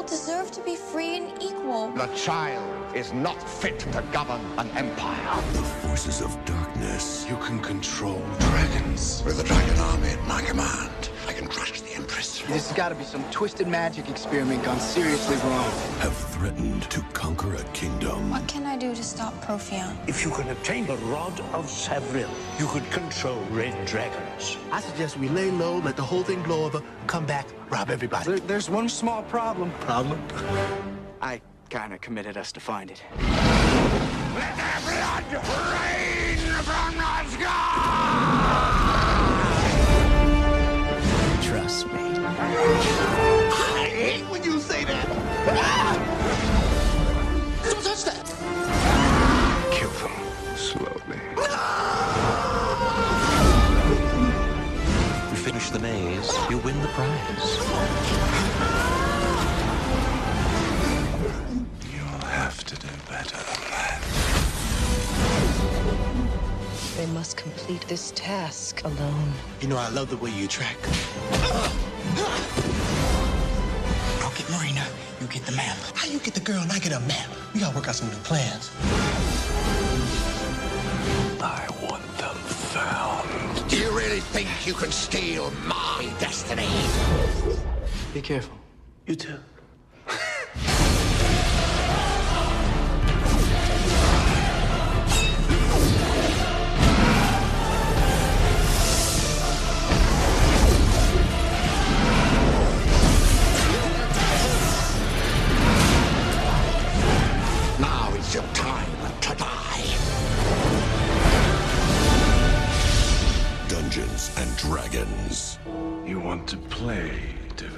deserve to be free and equal. The child is not fit to govern an empire. The forces of darkness. You can control dragons. With the dragon army at my command, I can crush the Empress. This has got to be some twisted magic experiment gone seriously wrong. Have threatened to conquer a kingdom. What can I do to stop Profion? If you can obtain the Rod of Savril, you could control red dragons. I suggest we lay low, let the whole thing blow over, come back, rob everybody. There's one small problem. Problem? I kind of committed us to find it. Let their blood rain from the sky! Trust me. I hate when you say that. Don't touch that. Kill them slowly. You finish the maze, you win the prize. You'll have to do better than that. They must complete this task alone. You know, I love the way you track. I'll get Marina. You get the map. How you get the girl and I get a map? We gotta work out some new plans. I want them found. Do you really think you can steal my destiny? Be careful. You too. Now is your time to die. Dungeons and Dragons. You want to play, do you?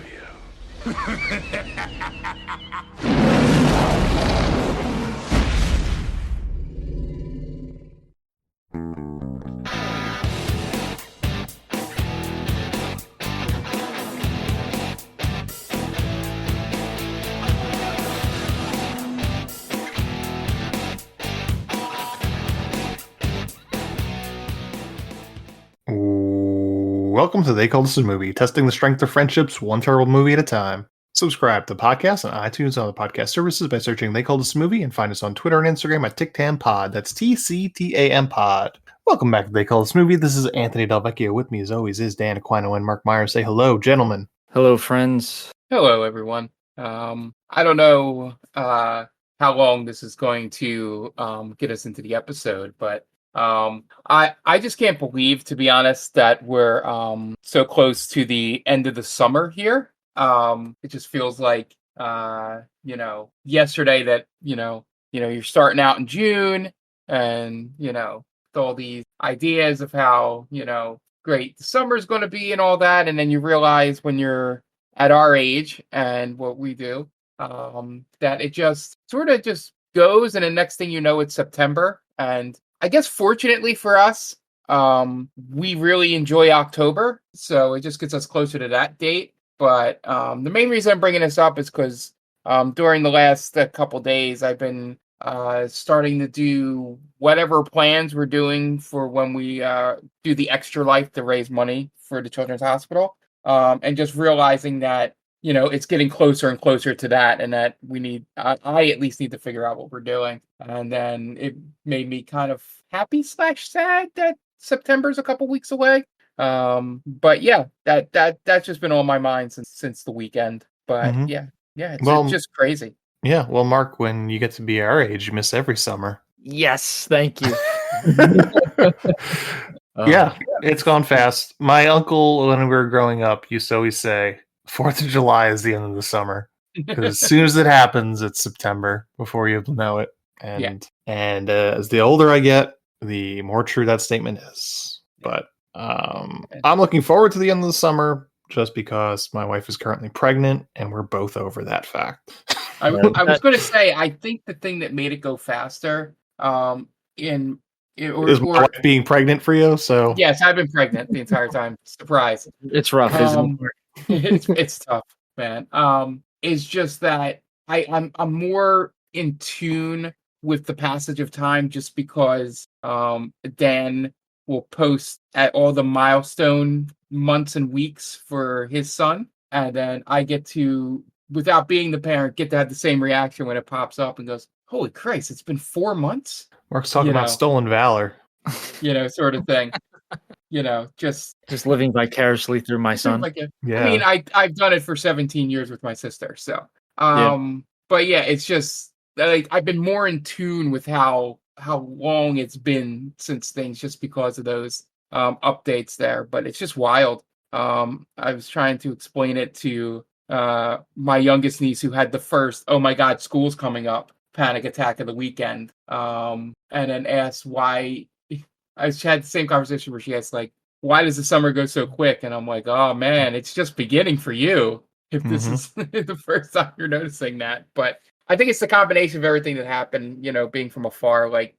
Welcome to They Call This a Movie, testing the strength of friendships one terrible movie at a time. Subscribe to the podcast on iTunes and other podcast services by searching They Call This a Movie, and find us on Twitter and Instagram at TicTamPod. That's TCTAM Pod. Welcome back to They Call This a Movie. This is Anthony Delvecchio. With me as always is Dan Aquino and Mark Myers. Say hello, gentlemen. Hello, friends. Hello, everyone. I don't know how long this is going to get us into the episode, but I just can't believe, to be honest, that we're so close to the end of the summer here. It just feels like yesterday that you're starting out in June, and with all these ideas of how great the summer's going to be and all that, and then you realize when you're at our age and what we do, that it just sort of just goes, and the next thing you know, it's September. And I guess fortunately for us, we really enjoy October, so it just gets us closer to that date. But the main reason I'm bringing this up is because during the last couple days, I've been starting to do whatever plans we're doing for when we do the Extra Life to raise money for the Children's Hospital, and just realizing that it's getting closer and closer to that, and that we need, I at least need to figure out what we're doing. And then it made me kind of happy / sad that September's a couple weeks away. But yeah, that's just been on my mind since the weekend. But it's just crazy. Yeah, well, Mark, when you get to be our age, you miss every summer. Yes, thank you. Yeah, it's gone fast. My uncle, when we were growing up, used to always say, 4th of July is the end of the summer. Because as soon as it happens, it's September before you know it. And as the older I get, the more true that statement is. But I'm looking forward to the end of the summer just because my wife is currently pregnant and we're both over that fact. I was going to say, I think the thing that made it go faster is my wife being pregnant for you. So yes, I've been pregnant the entire time. Surprise! It's rough, isn't it? It's tough, man. It's just that I'm more in tune with the passage of time, just because Dan will post at all the milestone months and weeks for his son, and then I get to without being the parent, get to have the same reaction when it pops up and goes, "Holy Christ, it's been 4 months." Mark's talking about stolen valor. Sort of thing. Just living vicariously through my son. Yeah. I mean, I've done it for 17 years with my sister, so. But yeah, it's just like I've been more in tune with how long it's been since things, just because of those updates there. But it's just wild. I was trying to explain it to my youngest niece, who had the first, "Oh my God, school's coming up" panic attack of the weekend, and then asked why. I had the same conversation where she asked, like, "Why does the summer go so quick?" And I'm like, "Oh man, it's just beginning for you if this is the first time you're noticing that." But I think it's the combination of everything that happened, being from afar, like,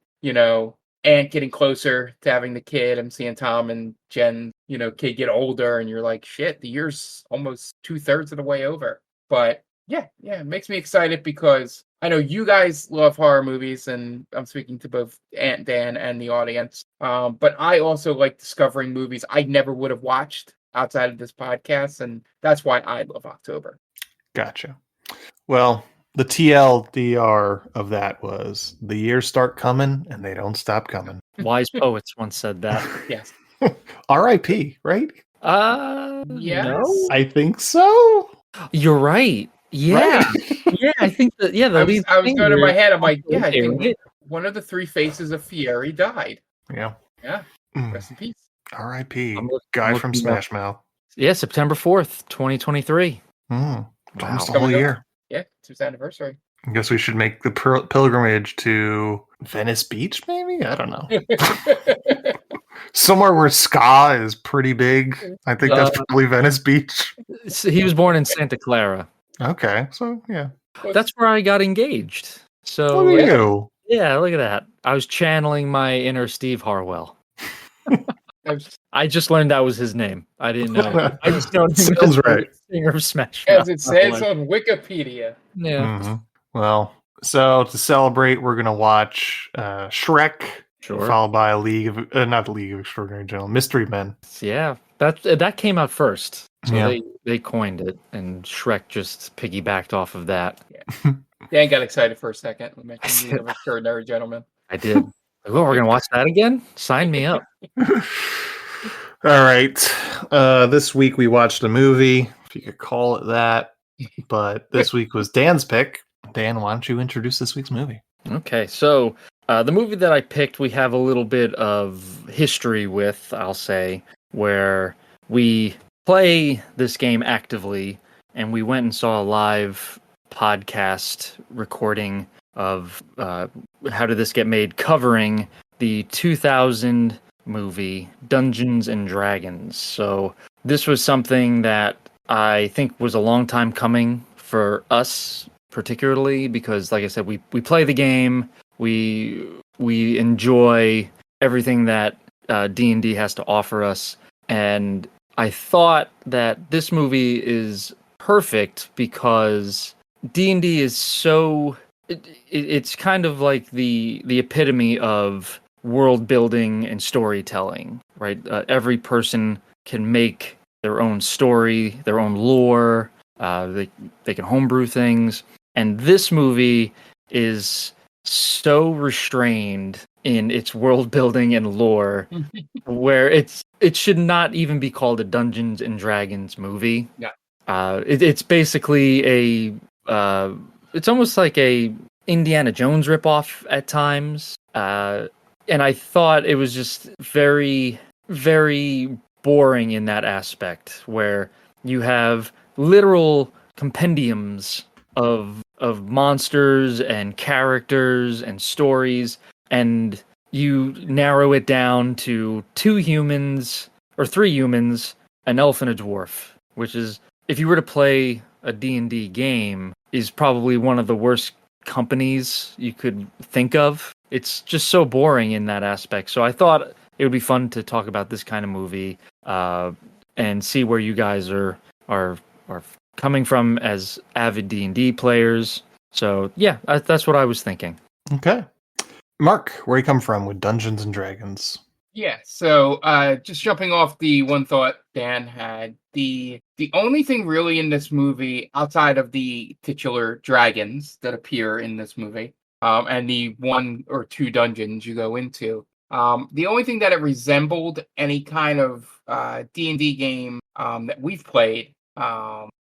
Aunt getting closer to having the kid, and seeing Tom and Jen, kid get older, and you're like, shit, the year's almost 2/3 of the way over. But yeah, it makes me excited because I know you guys love horror movies, and I'm speaking to both Aunt Dan and the audience. But I also like discovering movies I never would have watched outside of this podcast, and that's why I love October. Gotcha. Well, the TLDR of that was, the years start coming and they don't stop coming. Wise poets once said that. Yes. R.I.P., right? Yes. No? I think so. You're right. Yeah. Right? Yeah, I think that, yeah, I was going in my head, I'm like, I think one of the three faces of Fieri died. Yeah. Yeah. Rest in peace. R.I.P. Guy from Smash Mouth. Yeah, September 4th, 2023. Almost a whole year. Yeah, it's his anniversary. I guess we should make the pilgrimage to Venice Beach, maybe? I don't know. Somewhere where ska is pretty big. I think that's probably Venice Beach. He was born in Santa Clara. Okay, so yeah. That's where I got engaged. So Look at you. Yeah, look at that. I was channeling my inner Steve Harwell. I just learned that was his name. I didn't know. I just know it sounds right. Singer of Smash As it says on Wikipedia. Yeah. Mm-hmm. Well, so to celebrate, we're gonna watch Shrek, followed by not the League of Extraordinary Gentlemen, Mystery Men. Yeah, that came out first, so they coined it, and Shrek just piggybacked off of that. Yeah. Dan got excited for a second. We mentioned League of Extraordinary Gentlemen. I did. Oh, we're gonna watch that again? Sign me up. All right. This week we watched a movie, if you could call it that. But this week was Dan's pick. Dan, why don't you introduce this week's movie? Okay, so the movie that I picked, we have a little bit of history with, I'll say, where we play this game actively, and we went and saw a live podcast recording of How Did This Get Made, covering the 2000 movie Dungeons and Dragons. So this was something that I think was a long time coming for us, particularly because, like I said, we play the game, we enjoy everything that D&D has to offer us, and I thought that this movie is perfect because D&D is so it's kind of like the epitome of world building and storytelling, right? Every person can make their own story, their own lore. They can homebrew things, and this movie is so restrained in its world building and lore, where it should not even be called a Dungeons and Dragons movie. Yeah, it's basically it's almost like a Indiana Jones ripoff at times. And I thought it was just very, very boring in that aspect, where you have literal compendiums of monsters and characters and stories, and you narrow it down to 2 humans or 3 humans, an elf and a dwarf, which is, if you were to play a D&D game, is probably one of the worst companies you could think of. It's just so boring in that aspect. So I thought it would be fun to talk about this kind of movie and see where you guys are coming from as avid D&D players. So yeah, that's what I was thinking. Okay. Mark, where you come from with Dungeons and Dragons? Yeah, so just jumping off the one thought Dan had, the only thing really in this movie outside of the titular dragons that appear in this movie, and the one or two dungeons you go into, the only thing that it resembled any kind of D&D game that we've played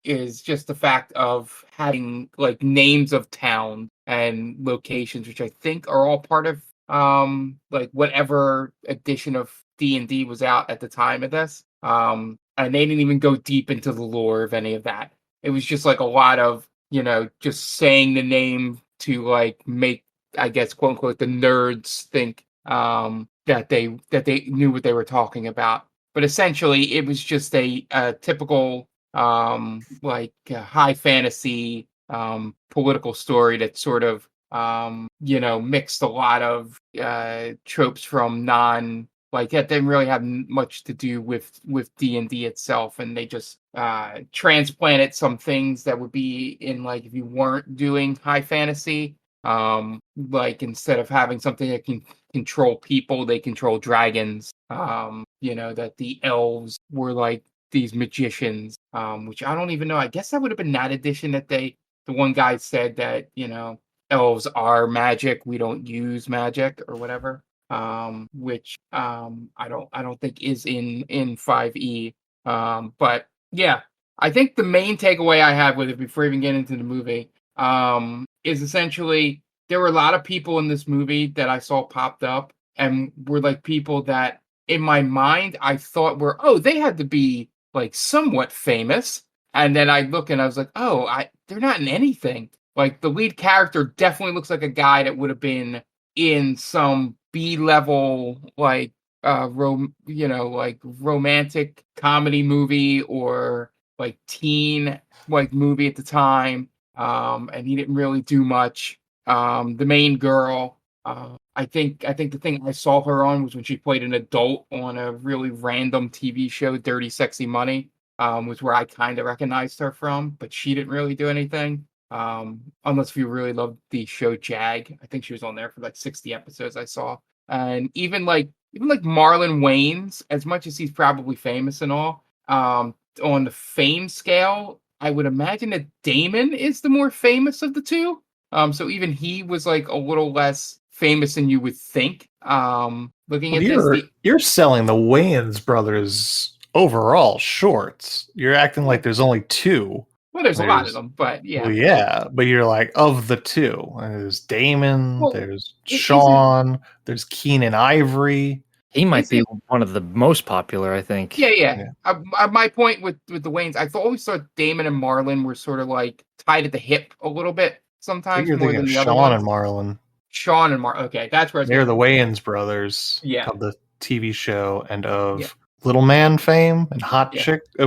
is just the fact of having like names of towns and locations, which I think are all part of like whatever edition of D&D was out at the time of this. And they didn't even go deep into the lore of any of that. It was just like a lot of, just saying the name to like make, I guess, quote unquote, the nerds think that they knew what they were talking about. But essentially it was just a typical high fantasy political story that sort of mixed a lot of tropes from that didn't really have much to do with D&D itself, and they just transplanted some things that would be in like if you weren't doing high fantasy, like instead of having something that can control people, they control dragons. That the elves were like these magicians, which I don't even know. I guess that would have been that edition that the one guy said that, elves are magic, we don't use magic or whatever. Which I don't think is in 5e. But yeah, I think the main takeaway I have with it before even getting into the movie is essentially there were a lot of people in this movie that I saw popped up and were like people that in my mind I thought they had to be like somewhat famous. And then I look and I was like, they're not in anything. Like the lead character definitely looks like a guy that would have been in some B-level like like romantic comedy movie or like teen like movie at the time. And he didn't really do much. The main girl, I think the thing I saw her on was when she played an adult on a really random TV show, Dirty Sexy Money, was where I kind of recognized her from, but she didn't really do anything. Unless if you really loved the show Jag. I think she was on there for like 60 episodes I saw. And even like Marlon Wayans, as much as he's probably famous and all, on the fame scale, I would imagine that Damon is the more famous of the two. So even he was like a little less famous than you would think. Looking at this, you're selling the Wayans brothers overall shorts. You're acting like there's only two. Well, there's a lot of them, but yeah. Well, yeah, but you're like, of the two. There's Damon, there's Sean, there's Keenan Ivory. He might be one of the most popular, I think. Yeah. My point with the Wayans, I always thought Damon and Marlon were sort of like tied at the hip a little bit sometimes more than the other ones. Sean and Marlon. Sean and Marlon. Okay, that's where they're the Wayans brothers. Yeah. Of the TV show and of Little Man fame and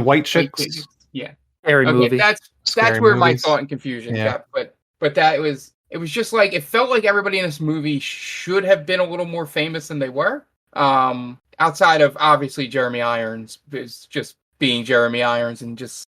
White Chicks. Yeah. Scary movie. That's where my thought and confusion got. But it was just like it felt like everybody in this movie should have been a little more famous than they were. Outside of obviously Jeremy Irons is just being Jeremy Irons and just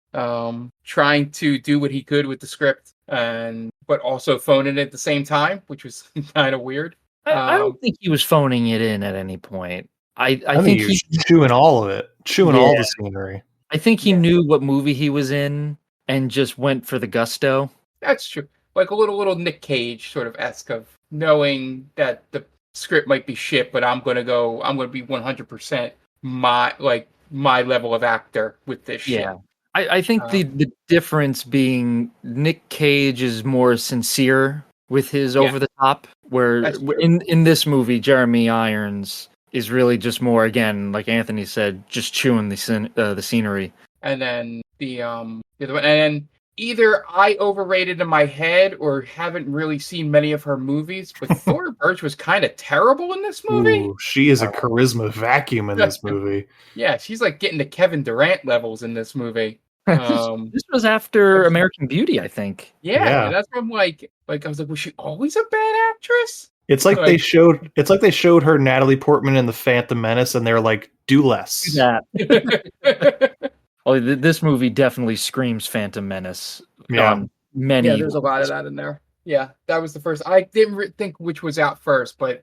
trying to do what he could with the script but also phoning it at the same time, which was kind of weird. I don't think he was phoning it in at any point. I think he was chewing all of it, all the scenery. I think he knew what movie he was in and just went for the gusto. That's true. Like a little Nick Cage sort of esque of knowing that the script might be shit, but I'm gonna be 100% my level of actor with this shit. Yeah. I think the difference being Nick Cage is more sincere with his over the top, where in this movie, Jeremy Irons is really just more, again, like Anthony said, just chewing the scenery. And then the other one, and either I overrated in my head or haven't really seen many of her movies, but Thora Birch was kind of terrible in this movie. Ooh, she is a charisma vacuum in this movie. Yeah, she's like getting to Kevin Durant levels in this movie. This was after American Beauty, I think. Yeah. That's from like I was like, was she always a bad actress? It's like they showed her Natalie Portman in The Phantom Menace, and they're like, do less. Do that. Well, this movie definitely screams Phantom Menace. Yeah, there's a lot of that in there. Yeah, that was the first. I didn't think which was out first, but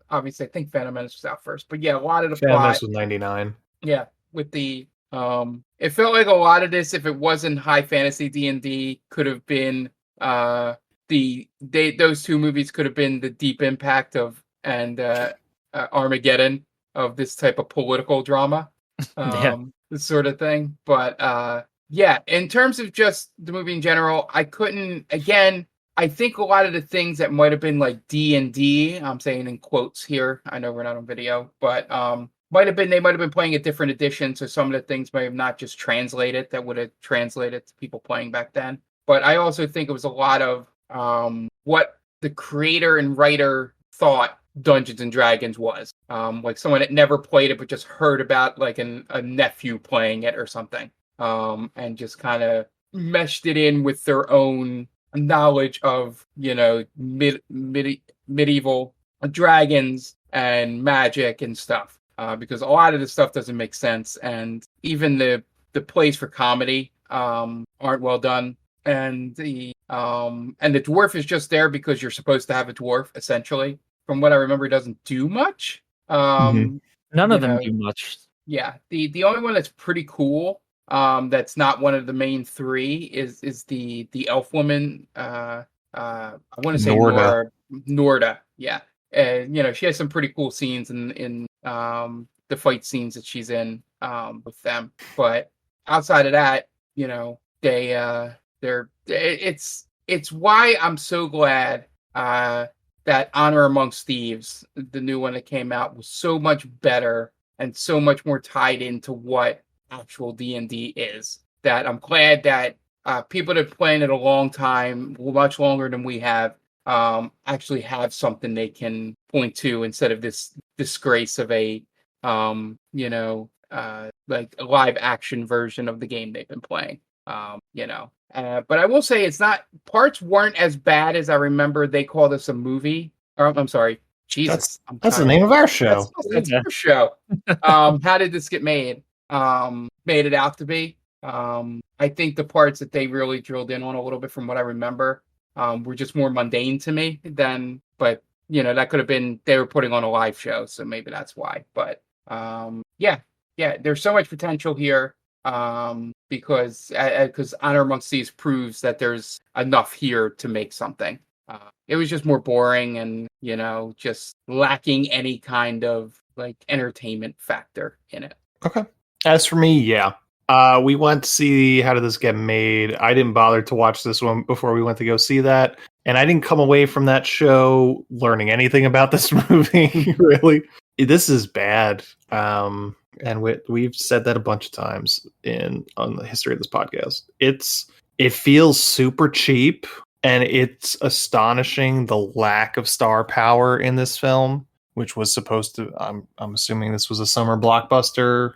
obviously I think Phantom Menace was out first, but yeah, a lot of the Phantom plot, Menace was 99. yeah, with the it felt like a lot of this, if it wasn't high fantasy D&D, could have been those two movies could have been the deep impact of and Armageddon of this type of political drama, Yeah. this sort of thing. But yeah, in terms of just the movie in general, I couldn't. Again, I think a lot of the things that might have been like D&D, I'm saying in quotes here. I know we're not on video, but they might have been playing a different edition, so some of the things might have not just translated that would have translated to people playing back then. But I also think it was a lot of what the creator and writer thought Dungeons and Dragons was. Like someone that never played it but just heard about like a nephew playing it or something. And just kind of meshed it in with their own knowledge of, medieval dragons and magic and stuff. Because a lot of this stuff doesn't make sense, and even the plays for comedy aren't well done. And the dwarf is just there because you're supposed to have a dwarf, essentially. From what I remember, it doesn't do much. None of them do much. Yeah, the only one that's pretty cool, that's not one of the main three, is the elf woman. I want to say Norda. Yeah, and she has some pretty cool scenes in the fight scenes that she's in with them. But outside of that, it's why I'm so glad that Honor Amongst Thieves, the new one that came out, was so much better and so much more tied into what actual D&D is. That I'm glad that people that have played it a long time, much longer than we have, actually have something they can point to instead of this disgrace of a like a live action version of the game they've been playing. But I will say parts weren't as bad as I remember. They called us a movie. I'm sorry, Jesus. That's the name of our show. That's our show. How did this get made? Made it out to be. I think the parts that they really drilled in on a little bit from what I remember were just more mundane to me than, but that could have been, they were putting on a live show, so maybe that's why. But yeah, there's so much potential here because Honor Amongst Thieves proves that there's enough here to make something. It was just more boring and just lacking any kind of like entertainment factor in it. Okay. As for me, yeah. We went to see How Did This Get Made. I didn't bother to watch this one before we went to go see that. And I didn't come away from that show learning anything about this movie, really. This is bad. And we've said that a bunch of times on the history of this podcast. It feels super cheap, and it's astonishing the lack of star power in this film, which was supposed to, I'm assuming this was a summer blockbuster,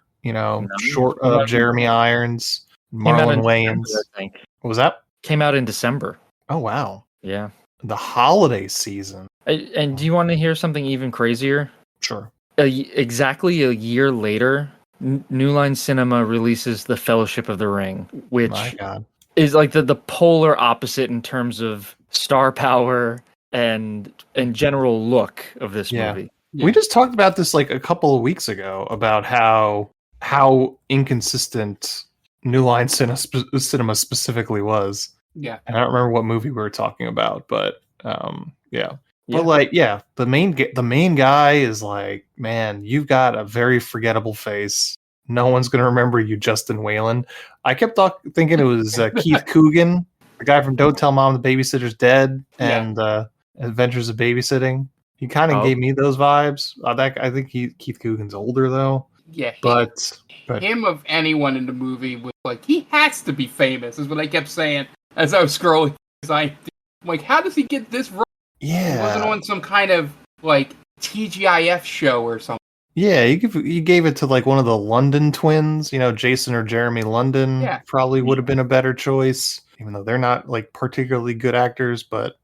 short of Jeremy Irons, Marlon Wayans. I think. What was that? Came out in December. Oh, wow. Yeah. The holiday season. And do you want to hear something even crazier? Sure. Exactly a year later, New Line Cinema releases The Fellowship of the Ring, which is like the polar opposite in terms of star power and general look of this movie. We just talked about this like a couple of weeks ago about how inconsistent New Line Cinema specifically was. Yeah. And I don't remember what movie we were talking about, but yeah. But the main guy is like, man, you've got a very forgettable face. No one's gonna remember you, Justin Whalen. I kept thinking it was Keith Coogan, the guy from Don't Tell Mom the Babysitter's Dead and Adventures of Babysitting. He kind of gave me those vibes. I think Keith Coogan's older though. Yeah, but him of anyone in the movie was like, he has to be famous, is what I kept saying as I was scrolling. I'm like, how does he get this role? Yeah, he wasn't on some kind of like TGIF show or something. Yeah, you gave it to like one of the London twins, Jason or Jeremy London. Probably would have been a better choice, even though they're not like particularly good actors, but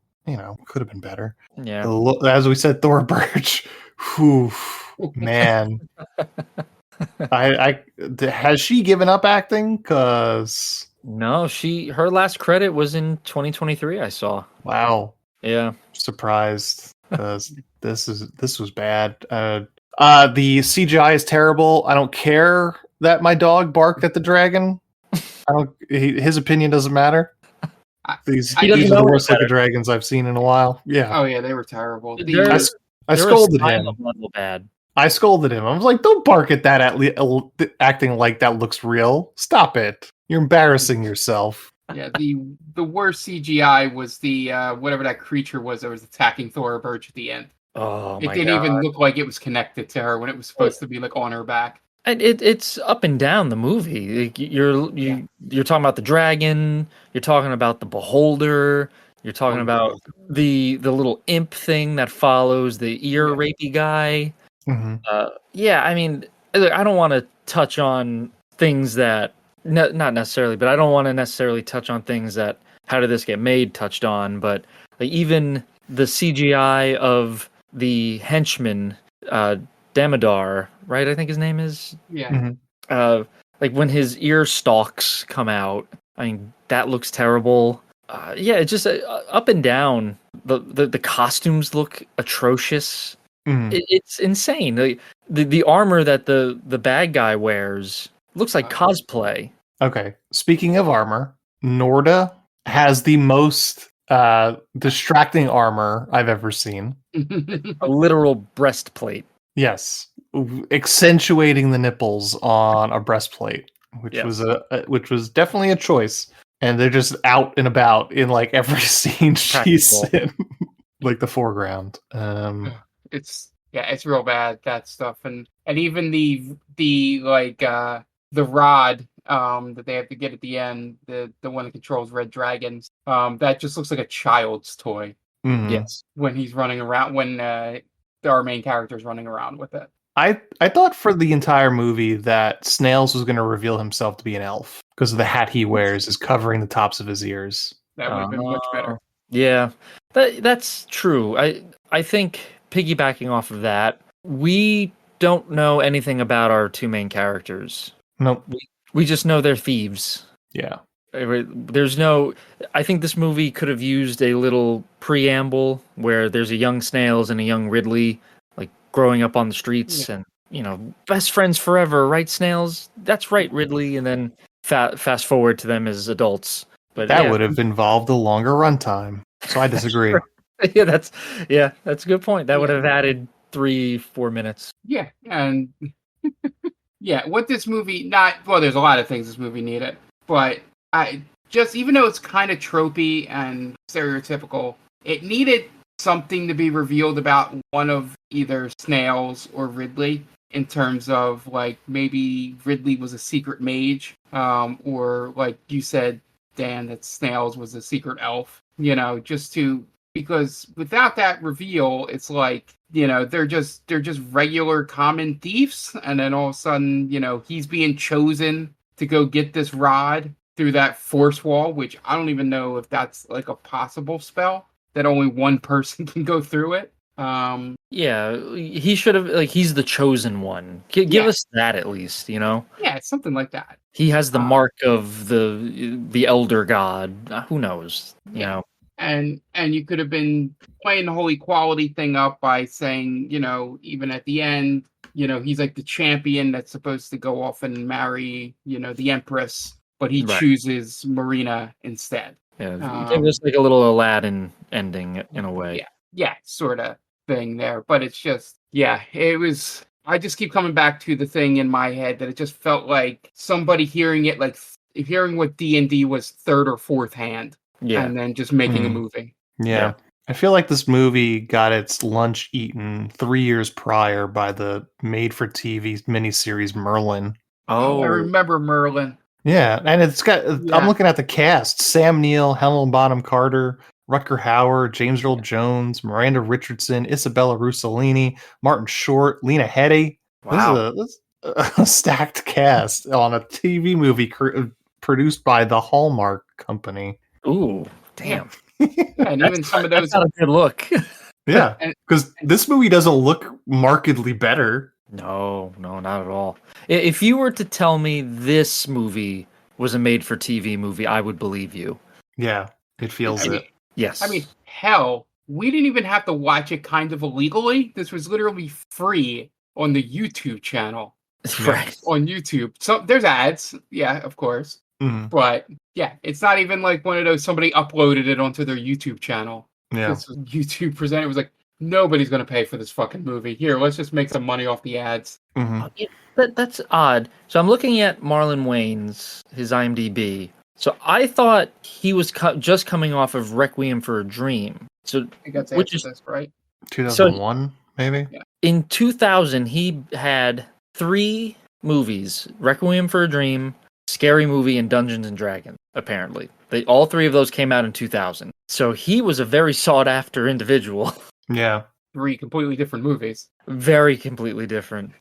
could have been better. Yeah, as we said, Thora Birch. Whew, man. Has she given up acting? Cause no, her last credit was in 2023. I saw. Wow. Yeah, surprised because This was bad. The CGI is terrible. I don't care that my dog barked at the dragon. His opinion doesn't matter. These are the worst looking dragons I've seen in a while. Yeah. Oh yeah, they were terrible. I scolded him. Level bad. I scolded him. I was like, "Don't bark at that! Acting like that looks real. Stop it! You're embarrassing yourself." Yeah, the worst CGI was the whatever that creature was that was attacking Thora Birch at the end. Oh my god! It didn't even look like it was connected to her when it was supposed to be like on her back. And it's up and down the movie. Like, you're talking about the dragon. You're talking about the beholder. You're talking about the little imp thing that follows the ear rapey guy. Mm-hmm. Yeah, I mean, I don't want to touch on things that not necessarily, but I don't want to necessarily touch on things that how did this get made touched on. But like even the CGI of the henchman, Damodar, right? I think his name is. Yeah. Mm-hmm. Like when his ear stalks come out, I mean that looks terrible. Yeah, it's just up and down. The costumes look atrocious. Mm-hmm. It's insane. The armor that the bad guy wears looks like cosplay. Okay. Speaking of armor, Norda has the most distracting armor I've ever seen. A literal breastplate. Yes, accentuating the nipples on a breastplate, which was definitely a choice. And they're just out and about in like every scene she's in, like the foreground. It's real bad, that stuff, and even the like the rod that they have to get at the end, the one that controls red dragons, that just looks like a child's toy. Mm-hmm. Yes, when he's running around, when our main character's running around with it. I thought for the entire movie that Snails was going to reveal himself to be an elf because of the hat he wears is covering the tops of his ears. That would have been much better. Yeah, that's true. I think piggybacking off of that, we don't know anything about our two main characters. Nope. We just know they're thieves. Yeah. There's no. I think this movie could have used a little preamble where there's a young Snails and a young Ridley, like growing up on the streets, and best friends forever, right, Snails? That's right, Ridley. And then fast forward to them as adults. But that would have involved a longer runtime. So I disagree. that's a good point. That would have added 3-4 minutes. Yeah, and what this movie there's a lot of things this movie needed, but I just, even though it's kind of tropey and stereotypical, it needed something to be revealed about one of either Snails or Ridley, in terms of like maybe Ridley was a secret mage, or like you said, Dan, that Snails was a secret elf. Because without that reveal, it's like, they're just regular common thieves, and then all of a sudden, he's being chosen to go get this rod through that force wall, which I don't even know if that's like a possible spell, that only one person can go through it. Yeah, he should have, like, he's the chosen one. Give us that at least, Yeah, something like that. He has the mark of the elder god. Who knows? You know. And you could have been playing the whole equality thing up by saying, even at the end, he's like the champion that's supposed to go off and marry, the Empress, but he chooses Marina instead. Yeah, give us like a little Aladdin ending in a way. Yeah, sort of thing there. But it's just, it was. I just keep coming back to the thing in my head that it just felt like somebody hearing it, like hearing what D&D was third or fourth hand. Yeah. And then just making a movie. Yeah. I feel like this movie got its lunch eaten 3 years prior by the made-for-TV miniseries Merlin. Oh, I remember Merlin. Yeah, and it's got, I'm looking at the cast: Sam Neill, Helen Bonham Carter, Rutger Hauer, James Earl Jones, Miranda Richardson, Isabella Rossellini, Martin Short, Lena Headey. Wow. This is a stacked cast on a TV movie produced by the Hallmark Company. Ooh, damn. And even some of those. That's not a good look. Yeah, because this movie doesn't look markedly better. No, not at all. If you were to tell me this movie was a made-for-TV movie, I would believe you. Yeah, it feels it. Yes. I mean, hell, we didn't even have to watch it kind of illegally. This was literally free on the YouTube channel. Right. On YouTube. So there's ads, yeah, of course. But yeah, it's not even like one of those somebody uploaded it onto their YouTube channel. Yeah. This was YouTube presented. It was like, nobody's gonna pay for this fucking movie. Here, let's just make some money off the ads. That's odd. So I'm looking at Marlon Wayne's his IMDb. So I thought he was just coming off of Requiem for a Dream. So I think that's which is this, right? 2001, maybe? Yeah. In 2000, he had 3 movies: Requiem for a Dream, Scary Movie, and Dungeons and Dragons. Apparently, all 3 of those came out in 2000. So he was a very sought after individual. Yeah. 3 completely different movies. Very completely different.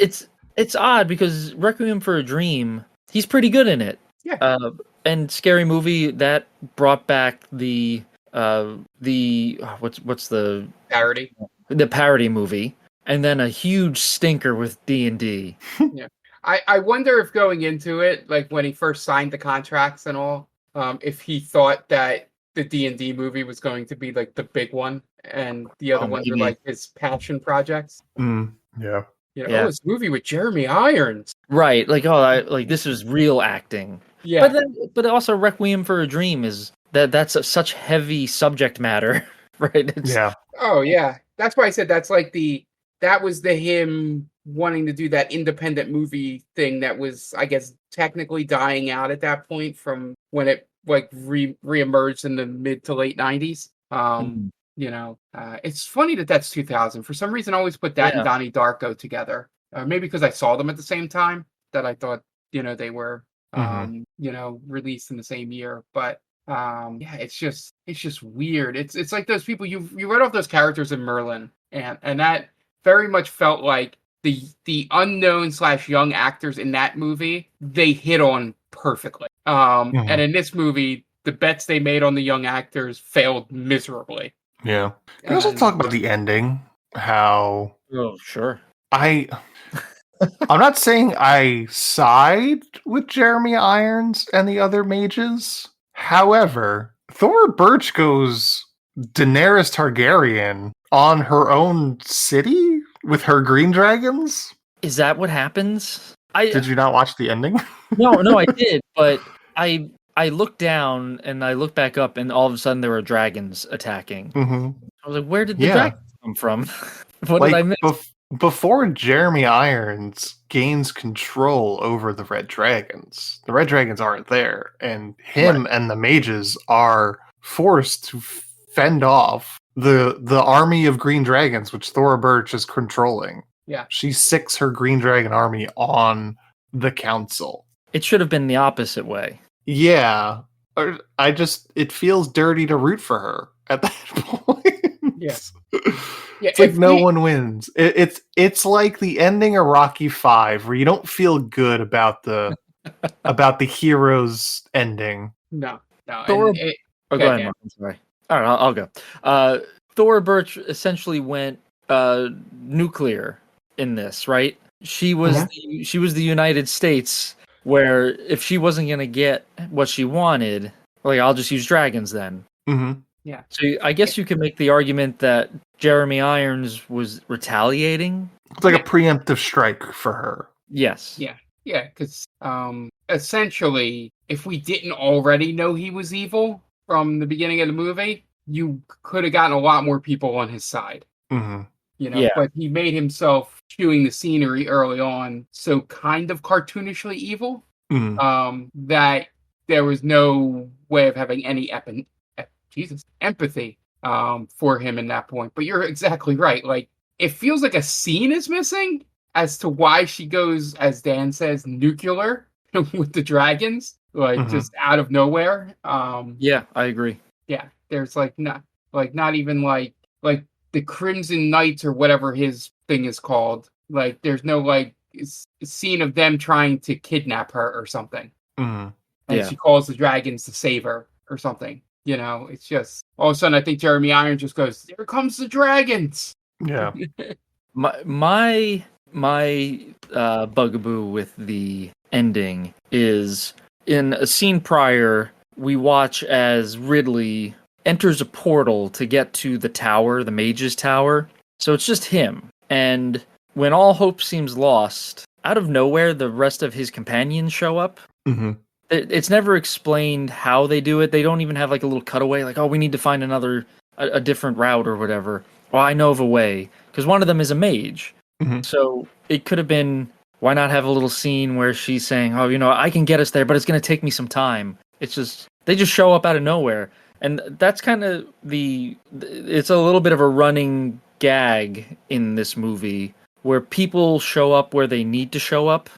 It's odd because Requiem for a Dream, he's pretty good in it. Yeah. And Scary Movie, that brought back the what's the parody? The parody movie, and then a huge stinker with D&D. Yeah. I wonder if going into it, like when he first signed the contracts and all, if he thought that the D&D movie was going to be like the big one, and the other ones are like his passion projects. Yeah. Oh, this movie with Jeremy Irons. Right, like this is real acting. Yeah. But also Requiem for a Dream is that's such heavy subject matter, right? Yeah. Oh yeah, that's why I said that was him wanting to do that independent movie thing that was, I guess, technically dying out at that point from when it like reemerged in the mid to late 90s. It's funny that's 2000. For some reason, I always put that and Donnie Darko together. Maybe because I saw them at the same time that I thought, they were, released in the same year. But it's just weird. It's like those people you read off those characters in Merlin, and that very much felt like the unknown / young actors in that movie, they hit on perfectly. And in this movie, the bets they made on the young actors failed miserably. Yeah. Can we also talk about the ending? How... Oh, sure. I'm not saying I side with Jeremy Irons and the other mages. However, Thora Birch goes Daenerys Targaryen on her own city with her green dragons. Is that what happens? Did you not watch the ending? No, I did, but I looked down and I looked back up, and all of a sudden there were dragons attacking. I was like, where did the dragons come from? What did I miss? Before Jeremy Irons gains control over the Red Dragons, the Red Dragons aren't there, and him and the mages are forced to fend off the army of green dragons, which Thora Birch is controlling. Yeah. She sicks her green dragon army on the council. It should have been the opposite way. Yeah. It feels dirty to root for her at that point. Yeah. It's like no one wins. It's like the ending of Rocky V, where you don't feel good about the hero's ending. No. Go ahead, Mark. I'm sorry. All right, I'll go. Thora Birch essentially went nuclear in this, right? She was the United States, where if she wasn't going to get what she wanted, like, I'll just use dragons then. Yeah. So I guess you could make the argument that Jeremy Irons was retaliating. It's like a preemptive strike for her. Yes. Yeah, because essentially, if we didn't already know he was evil from the beginning of the movie, you could have gotten a lot more people on his side. But he made himself chewing the scenery early on, so kind of cartoonishly evil, that there was no way of having any empathy for him in that point. But you're exactly right. Like, it feels like a scene is missing as to why she goes, as Dan says, nuclear with the dragons, just out of nowhere. Yeah, I agree. Yeah, there's not even like the Crimson Knights or whatever his thing is called. Like, there's no scene of them trying to kidnap her or something. And she calls the dragons to save her or something. It's just all of a sudden I think Jeremy Irons just goes, "There comes the dragons." Yeah. my bugaboo with the ending is in a scene prior, we watch as Ridley enters a portal to get to the tower, the mage's tower. So it's just him. And when all hope seems lost, out of nowhere, the rest of his companions show up. Mm-hmm. It's never explained how they do it. They don't even have like a little cutaway, like, oh, we need to find a different route or whatever. Well, I know of a way, because one of them is a mage. Mm-hmm. So it could have been, why not have a little scene where she's saying, oh, I can get us there, but it's going to take me some time. It's just, they just show up out of nowhere. And that's kind of it's a little bit of a running gag in this movie where people show up where they need to show up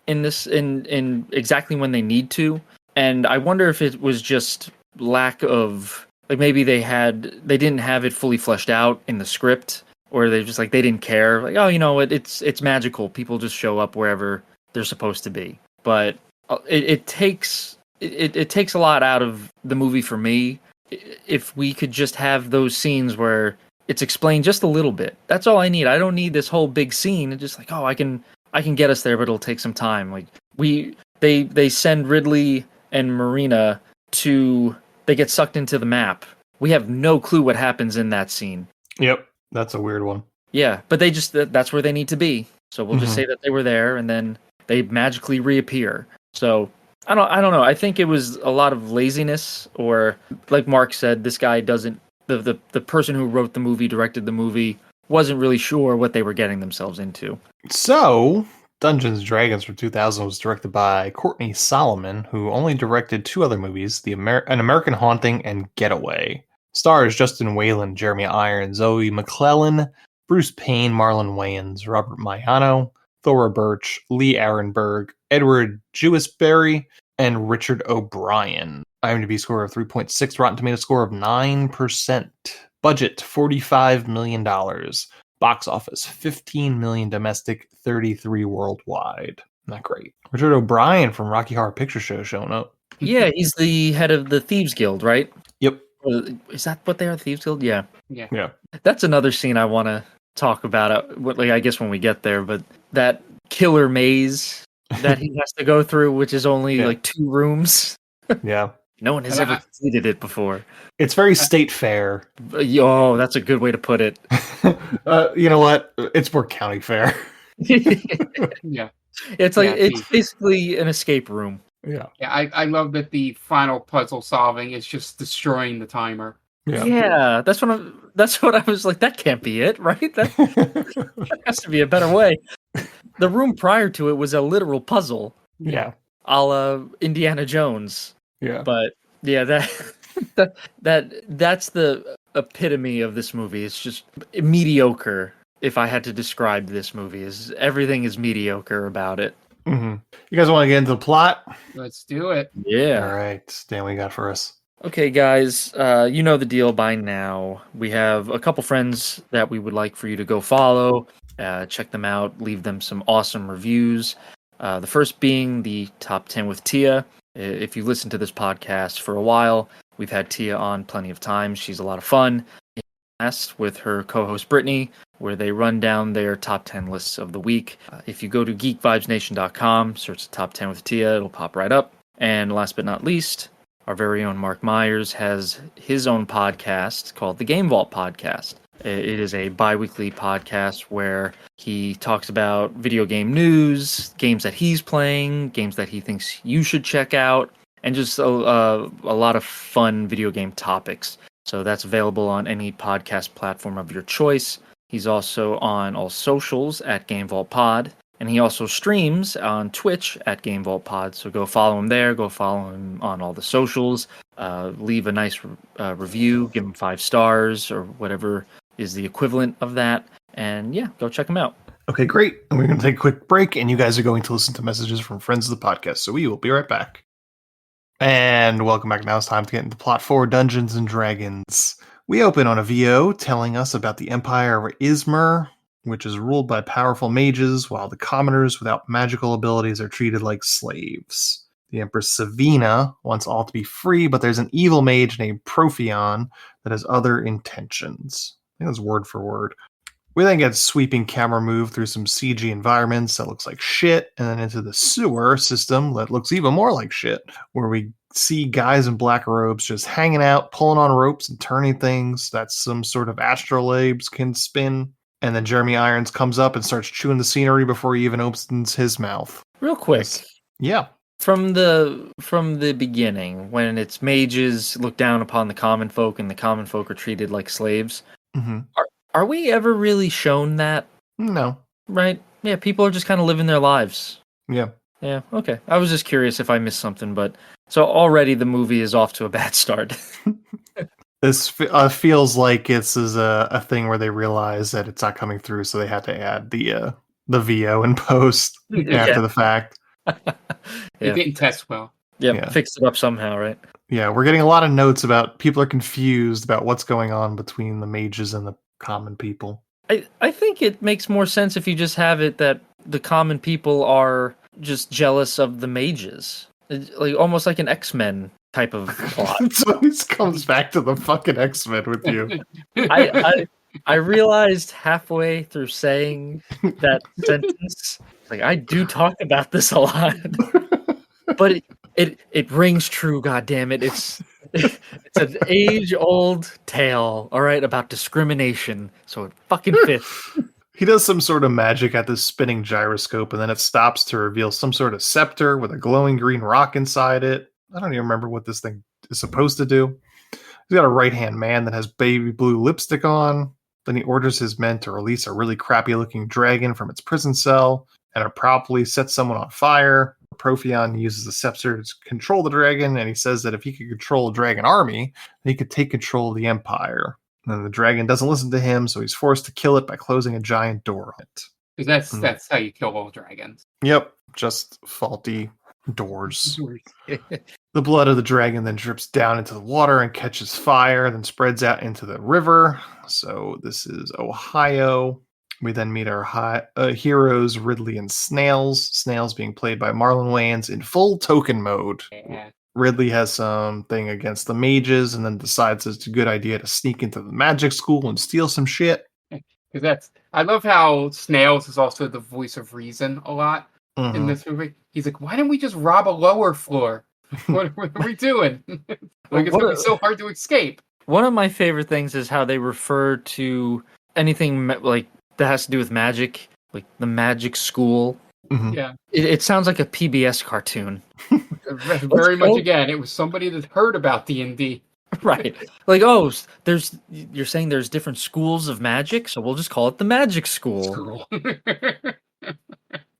in exactly when they need to. And I wonder if it was just lack of, like, maybe they didn't have it fully fleshed out in the script, or they just, like, they didn't care. Like, oh, it's magical. People just show up wherever they're supposed to be. But it takes a lot out of the movie for me if we could just have those scenes where it's explained just a little bit. That's all I need. I don't need this whole big scene. It's just like, oh, I can get us there, but it'll take some time. Like, they send Ridley and Marina they get sucked into the map. We have no clue what happens in that scene. Yep, that's a weird one. Yeah, but that's where they need to be. So we'll just say that they were there, and then they magically reappear. So I don't know. I think it was a lot of laziness, or like Mark said, this guy doesn't. The person who wrote the movie, directed the movie, wasn't really sure what they were getting themselves into. So, Dungeons & Dragons from 2000 was directed by Courtney Solomon, who only directed 2 other movies, An American Haunting and Getaway. Stars Justin Whalen, Jeremy Irons, Zoe McClellan, Bruce Payne, Marlon Wayans, Robert Maiano, Thora Birch, Lee Arenberg, Edward Jewissbury, and Richard O'Brien. IMDb score of 3.6, Rotten Tomatoes score of 9%. Budget $45 million. Box office $15 million domestic, $33 worldwide. Not great. Richard O'Brien from Rocky Horror Picture Show showing up. Yeah, he's the head of the Thieves Guild, right? Yep. Is that what they are, Thieves Guild? Yeah. Yeah. That's another scene I want to talk about, I guess when we get there, but that killer maze that he has to go through, which is only like 2 rooms. Yeah. No one has ever completed it before. It's very State Fair. Oh, that's a good way to put it. You know what? It's more county fair. Yeah. It's like it's basically an escape room. Yeah. Yeah, I love that the final puzzle solving is just destroying the timer. Yeah, that's what I was like, that can't be it, right? That has to be a better way. The room prior to it was a literal puzzle. Yeah. A la Indiana Jones. Yeah. But yeah, that's the epitome of this movie. It's just mediocre. If I had to describe this movie, everything is mediocre about it. Mm-hmm. You guys want to get into the plot? Let's do it. Yeah. All right. Dan, what you got for us? Okay, guys, you know the deal by now. We have a couple friends that we would like for you to go follow. Check them out. Leave them some awesome reviews. The first being the Top 10 with Tia. If you listen to this podcast for a while, we've had Tia on plenty of times. She's a lot of fun. With her co-host Brittany, where they run down their top 10 lists of the week. If you go to geekvibesnation.com, search the Top 10 with Tia, it'll pop right up. And last but not least, our very own Mark Myers has his own podcast called the Game Vault Podcast. It is a bi-weekly podcast where he talks about video game news, games that he's playing, games that he thinks you should check out, and just a lot of fun video game topics. So that's available on any podcast platform of your choice. He's also on all socials at Game Vault Pod, and he also streams on Twitch at Game Vault Pod. So go follow him there. Go follow him on all the socials. Leave a nice review. Give him 5 stars or whatever is the equivalent of that. And yeah, go check him out. Okay, great. And we're going to take a quick break, and you guys are going to listen to messages from friends of the podcast. So we will be right back. And welcome back. Now it's time to get into the plot for Dungeons & Dragons. We open on a VO telling us about the Empire of Izmir, which is ruled by powerful mages, while the commoners without magical abilities are treated like slaves. The Empress Savina wants all to be free, but there's an evil mage named Profion that has other intentions. I think that's word for word. We then get sweeping camera move through some CG environments that looks like shit, and then into the sewer system that looks even more like shit, where we see guys in black robes just hanging out, pulling on ropes and turning things that some sort of astrolabes can spin. And then Jeremy Irons comes up and starts chewing the scenery before he even opens his mouth. Real quick. Yeah. From the beginning, when it's mages look down upon the common folk and the common folk are treated like slaves, are we ever really shown that? No. Right? Yeah, people are just kind of living their lives. Yeah. Yeah, okay. I was just curious if I missed something, but so already the movie is off to a bad start. This feels like it's a thing where they realize that it's not coming through, so they had to add the VO in post after the fact. It didn't test well. Yeah, fix it up somehow, right? Yeah, we're getting a lot of notes about people are confused about what's going on between the mages and the common people. I think it makes more sense if you just have it that the common people are just jealous of the mages. Like almost like an X-Men type of plot. So this comes back to the fucking X-Men with you. I realized halfway through saying that sentence, like I do talk about this a lot, but it rings true. God damn it! It's an age-old tale, all right, about discrimination. So it fucking fits. He does some sort of magic at this spinning gyroscope, and then it stops to reveal some sort of scepter with a glowing green rock inside it. I don't even remember what this thing is supposed to do. He's got a right-hand man that has baby blue lipstick on. Then he orders his men to release a really crappy-looking dragon from its prison cell, and it promptly sets someone on fire. Profion uses the scepter to control the dragon, and he says that if he could control a dragon army, then he could take control of the empire. And the dragon doesn't listen to him, so he's forced to kill it by closing a giant door on it. Because that's how you kill all dragons. Yep, just faulty doors. The blood of the dragon then drips down into the water and catches fire, then spreads out into the river. So this is Ohio. We then meet our heroes, Ridley and Snails. Snails being played by Marlon Wayans in full token mode. Yeah. Ridley has something against the mages and then decides it's a good idea to sneak into the magic school and steal some shit. I love how Snails is also the voice of reason a lot in this movie. He's like, why don't we just rob a lower floor? What are we doing? Like, it's going to be so hard to escape. One of my favorite things is how they refer to anything like that has to do with magic, like the magic school. Yeah. It sounds like a PBS cartoon. Very much, again, it was somebody that heard about D&D. Right. Like, you're saying there's different schools of magic, so we'll just call it the magic school.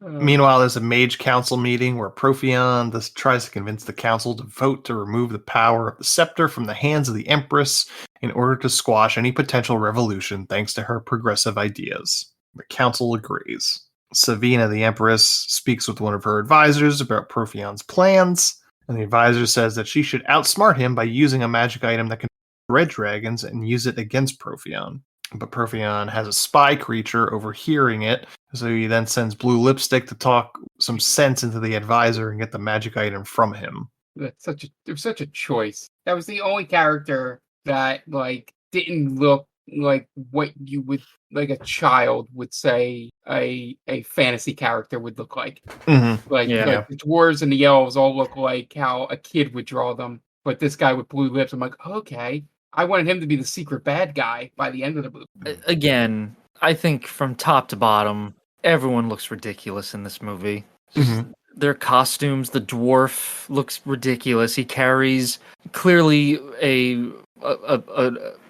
Meanwhile, there's a mage council meeting where Profion tries to convince the council to vote to remove the power of the scepter from the hands of the Empress in order to squash any potential revolution thanks to her progressive ideas. The council agrees. Savina, the Empress, speaks with one of her advisors about Profion's plans, and the advisor says that she should outsmart him by using a magic item that can red dragons and use it against Profion. But Profion has a spy creature overhearing it, so he then sends Blue Lipstick to talk some sense into the advisor and get the magic item from him. It was such a choice. That was the only character that didn't look like what you would like a child would say a fantasy character would look like. Mm-hmm. Like the dwarves and the elves all look like how a kid would draw them. But this guy with blue lips, I'm like, okay. I wanted him to be the secret bad guy by the end of the movie. Again, I think from top to bottom, everyone looks ridiculous in this movie. Mm-hmm. Their costumes, the dwarf looks ridiculous. He carries clearly an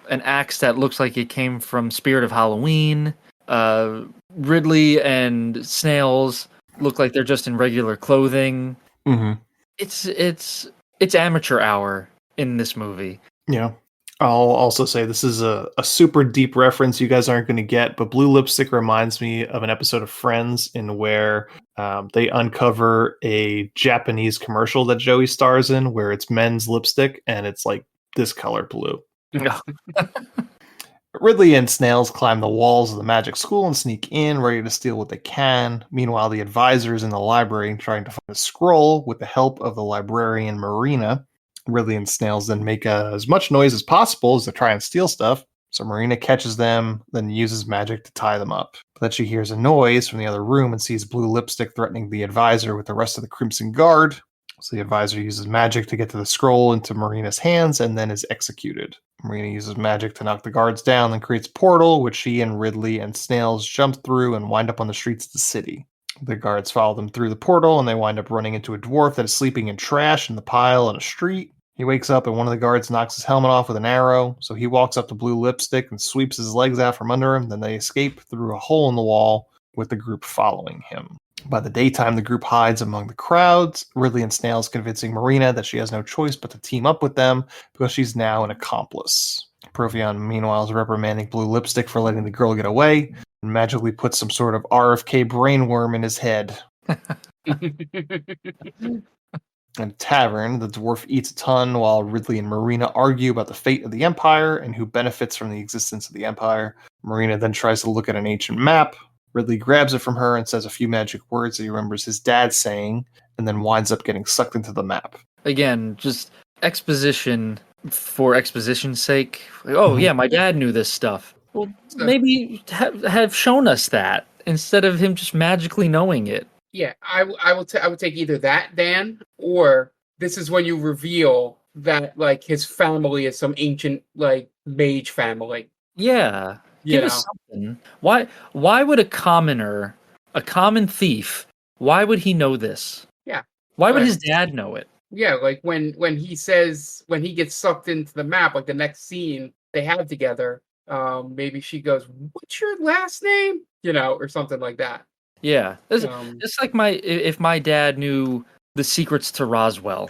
axe that looks like it came from Spirit of Halloween. Ridley and Snails look like they're just in regular clothing. Mm-hmm. It's amateur hour in this movie. Yeah. I'll also say this is a super deep reference you guys aren't going to get, but Blue Lipstick reminds me of an episode of Friends in where they uncover a Japanese commercial that Joey stars in where it's men's lipstick and it's like this color blue. Ridley and Snails climb the walls of the magic school and sneak in, ready to steal what they can. Meanwhile, the advisor is in the library trying to find a scroll with the help of the librarian Marina. Ridley and Snails then make as much noise as possible as they try and steal stuff. So Marina catches them, then uses magic to tie them up. But then she hears a noise from the other room and sees blue lipstick threatening the advisor with the rest of the Crimson Guard. So the advisor uses magic to get to the scroll into Marina's hands and then is executed. Marina uses magic to knock the guards down, then creates a portal, which she and Ridley and Snails jump through and wind up on the streets of the city. The guards follow them through the portal, and they wind up running into a dwarf that is sleeping in trash in the pile on a street. He wakes up, and one of the guards knocks his helmet off with an arrow, so he walks up to Blue Lipstick and sweeps his legs out from under him. Then they escape through a hole in the wall, with the group following him. By the daytime, the group hides among the crowds, Ridley and Snails convincing Marina that she has no choice but to team up with them because she's now an accomplice. Profion, meanwhile, is reprimanding Blue Lipstick for letting the girl get away and magically puts some sort of RFK brainworm in his head. In a tavern, the dwarf eats a ton while Ridley and Marina argue about the fate of the Empire and who benefits from the existence of the Empire. Marina then tries to look at an ancient map. Ridley grabs it from her and says a few magic words that he remembers his dad saying, and then winds up getting sucked into the map. Again, just exposition for exposition's sake. Like, oh, yeah, my dad knew this stuff. Well, maybe have shown us that instead of him just magically knowing it. Yeah, I would take either that, Dan, or this is when you reveal that like his family is some ancient like mage family. Yeah, give us something. Why would a common thief, why would he know this? Yeah. Why would his dad know it? Yeah, like when he gets sucked into the map, like the next scene they have together, maybe she goes, "What's your last name?" Or something like that. Yeah, it's like if my dad knew the secrets to Roswell,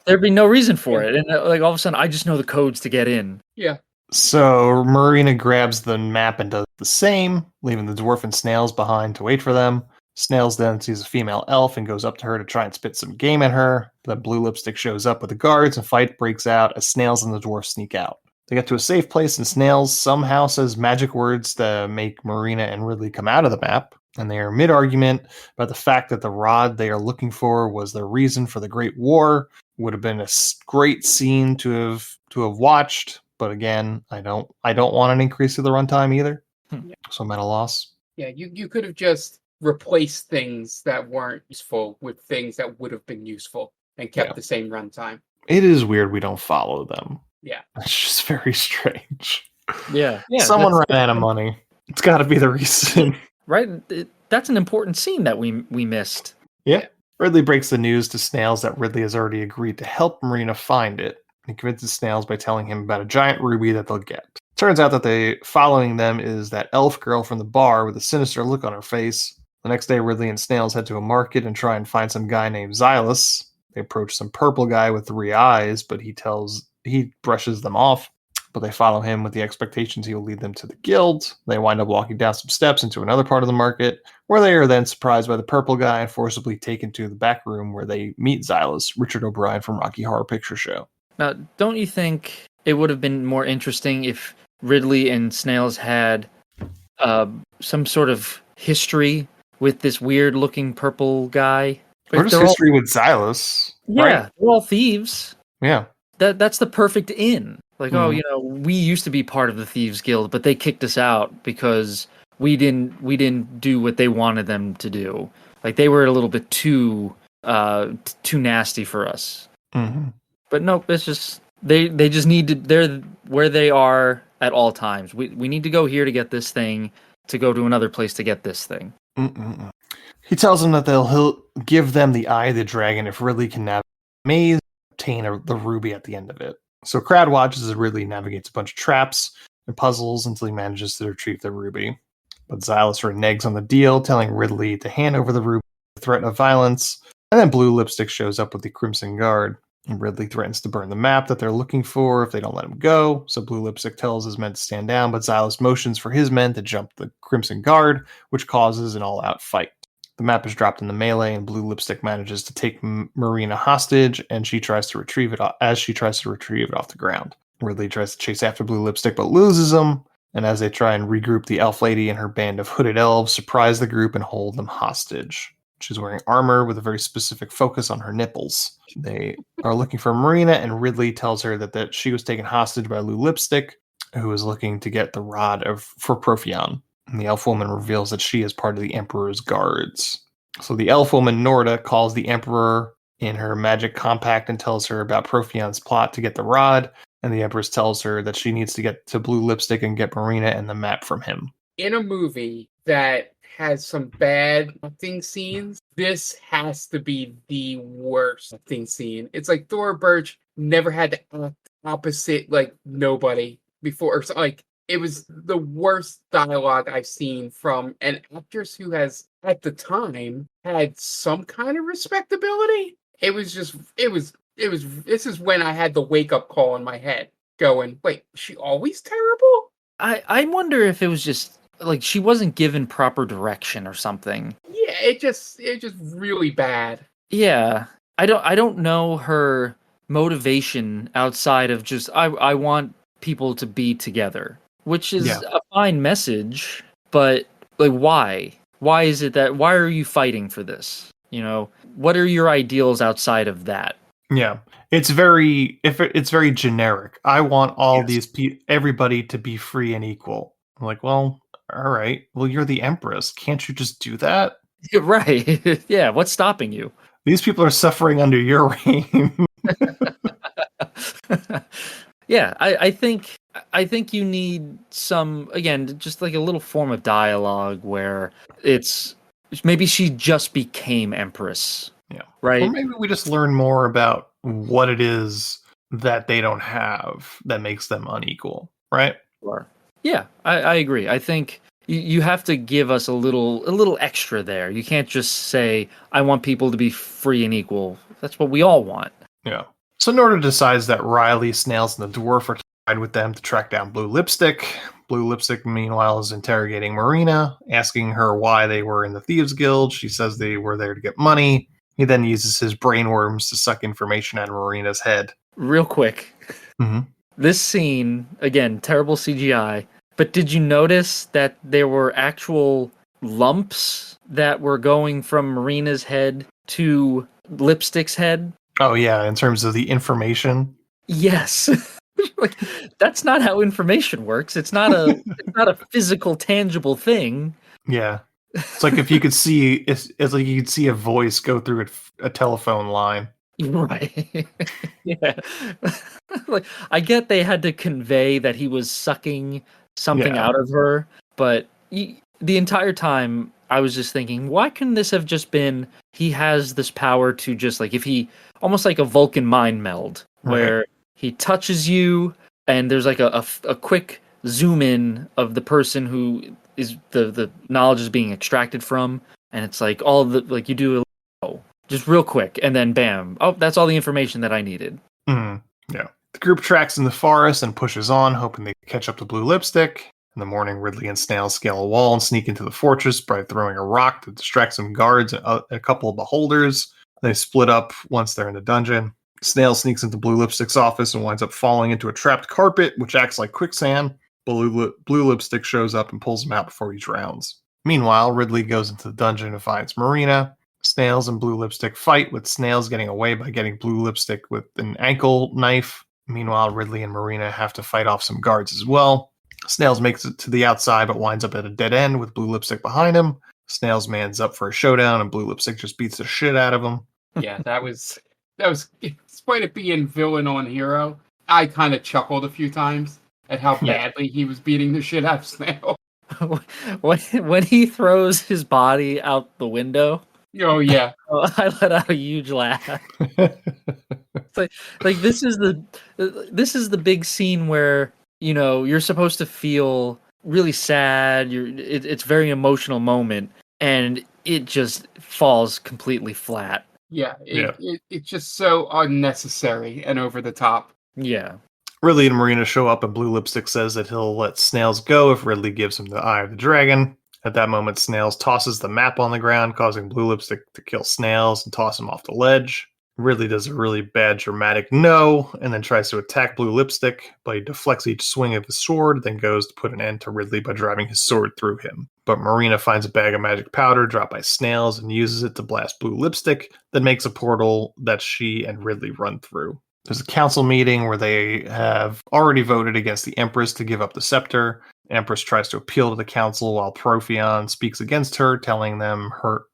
there'd be no reason for it, and like all of a sudden, I just know the codes to get in. Yeah. So Marina grabs the map and does the same, leaving the dwarf and Snails behind to wait for them. Snails then sees a female elf and goes up to her to try and spit some game at her. Then Blue Lipstick shows up with the guards, and fight breaks out as Snails and the dwarf sneak out. They get to a safe place, and Snails somehow says magic words to make Marina and Ridley come out of the map. And they are mid-argument about the fact that the rod they are looking for was the reason for the Great War. Would have been a great scene to have watched, but again, I don't want an increase to the runtime either. So I'm at a loss. Yeah, you could have just replaced things that weren't useful with things that would have been useful and kept the same runtime. It is weird we don't follow them. Yeah, it's just very strange. Yeah, someone ran out of money. It's got to be the reason. Right, that's an important scene that we missed. Yeah. Ridley breaks the news to Snails that Ridley has already agreed to help Marina find it. He convinces Snails by telling him about a giant ruby that they'll get. Turns out that following them is that elf girl from the bar with a sinister look on her face. The next day, Ridley and Snails head to a market and try and find some guy named Xylus. They approach some purple guy with 3 eyes, but he brushes them off. But they follow him with the expectations he will lead them to the guild. They wind up walking down some steps into another part of the market, where they are then surprised by the purple guy and forcibly taken to the back room where they meet Xylus, Richard O'Brien from Rocky Horror Picture Show. Now, don't you think it would have been more interesting if Ridley and Snails had some sort of history with this weird-looking purple guy? Or just history with Xylus. Yeah, right? They're all thieves. Yeah. That's the perfect in. Like, we used to be part of the Thieves Guild, but they kicked us out because we didn't do what they wanted them to do. Like, they were a little bit too nasty for us. Mm-hmm. But no, it's just they just need to. They're where they are at all times. We need to go here to get this thing, to go to another place to get this thing. Mm-mm. He tells them that he'll give them the Eye of the Dragon if Ridley can navigate the maze, obtain the ruby at the end of it. So Crowd watches as Ridley navigates a bunch of traps and puzzles until he manages to retrieve the ruby. But Xylus reneges on the deal, telling Ridley to hand over the ruby with threat of violence, and then Blue Lipstick shows up with the Crimson Guard. And Ridley threatens to burn the map that they're looking for if they don't let him go. So Blue Lipstick tells his men to stand down, but Xylus motions for his men to jump the Crimson Guard, which causes an all-out fight. The map is dropped in the melee, and Blue Lipstick manages to take Marina hostage, and she tries to retrieve it off the ground. Ridley tries to chase after Blue Lipstick, but loses him. And as they try and regroup, the elf lady and her band of hooded elves surprise the group and hold them hostage. She's wearing armor with a very specific focus on her nipples. They are looking for Marina, and Ridley tells her that she was taken hostage by Blue Lipstick. who is looking to get the rod for Profion. And the elf woman reveals that she is part of the Emperor's guards. So the elf woman, Norda, calls the Emperor in her magic compact and tells her about Profion's plot to get the rod. And the Empress tells her that she needs to get to Blue Lipstick and get Marina and the map from him. In a movie that has some bad acting scenes, this has to be the worst acting scene. It's like Thora Birch never had to act opposite like nobody before. So, like, it was the worst dialogue I've seen from an actress who has, at the time, had some kind of respectability. This is when I had the wake up call in my head going, wait, is she always terrible? I wonder if it was just like she wasn't given proper direction or something. Yeah, it just really bad. Yeah. I don't know her motivation outside of just I want people to be together, which is a fine message, but like why? Why is it that why are you fighting for this? You know, what are your ideals outside of that? Yeah. It's very generic. I want all these everybody to be free and equal. I'm like, well, all right. Well, you're the Empress. Can't you just do that? Right. Yeah, what's stopping you? These people are suffering under your reign. Yeah, I think you need some, again, just like a little form of dialogue where it's maybe she just became Empress. Yeah. Right. Or maybe we just learn more about what it is that they don't have that makes them unequal. Right. Sure. Yeah, I agree. I think you have to give us a little extra there. You can't just say, I want people to be free and equal. That's what we all want. Yeah. So Norda decides that Riley, Snails, and the dwarf are tied with them to track down Blue Lipstick. Blue Lipstick, meanwhile, is interrogating Marina, asking her why they were in the Thieves Guild. She says they were there to get money. He then uses his brainworms to suck information out of Marina's head. Real quick. Mm-hmm. This scene, again, terrible CGI, but did you notice that there were actual lumps that were going from Marina's head to Lipstick's head? Oh, yeah, in terms of the information? Yes. Like, that's not how information works. It's not a physical, tangible thing. Yeah. It's like if you could see, it's like you could see a voice go through a telephone line. Right. Yeah. Like, I get they had to convey that he was sucking something out of her, but the entire time I was just thinking, why couldn't this have just been he has this power to just like, if he almost like a Vulcan mind meld where he touches you and there's like a quick zoom in of the person who is the knowledge is being extracted from, and it's like all the like you do just real quick and then bam, oh, that's all the information that I needed. Yeah. The group tracks in the forest and pushes on, hoping they catch up to Blue Lipstick. In the morning, Ridley and Snails scale a wall and sneak into the fortress by throwing a rock to distract some guards and a couple of beholders. They split up once they're in the dungeon. Snails sneaks into Blue Lipstick's office and winds up falling into a trapped carpet, which acts like quicksand. Blue Lipstick shows up and pulls him out before he drowns. Meanwhile, Ridley goes into the dungeon and finds Marina. Snails and Blue Lipstick fight, with Snails getting away by getting Blue Lipstick with an ankle knife. Meanwhile, Ridley and Marina have to fight off some guards as well. Snails makes it to the outside, but winds up at a dead end with Blue Lipstick behind him. Snails man's up for a showdown, and Blue Lipstick just beats the shit out of him. Yeah, that was despite it being villain on hero, I kind of chuckled a few times at how badly he was beating the shit out of Snail. When he throws his body out the window. Oh yeah, I let out a huge laugh. like this is the big scene where, you know, you're supposed to feel really sad. It's a very emotional moment, and it just falls completely flat. Yeah, it's just so unnecessary and over the top. Yeah. Ridley and Marina show up, and Blue Lipstick says that he'll let Snails go if Ridley gives him the Eye of the Dragon. At that moment, Snails tosses the map on the ground, causing Blue Lipstick to kill Snails and toss him off the ledge. Ridley does a really bad dramatic no, and then tries to attack Blue Lipstick, but he deflects each swing of his sword, then goes to put an end to Ridley by driving his sword through him. But Marina finds a bag of magic powder dropped by Snails and uses it to blast Blue Lipstick, then makes a portal that she and Ridley run through. There's a council meeting where they have already voted against the Empress to give up the scepter. The Empress tries to appeal to the council while Profion speaks against her, telling them her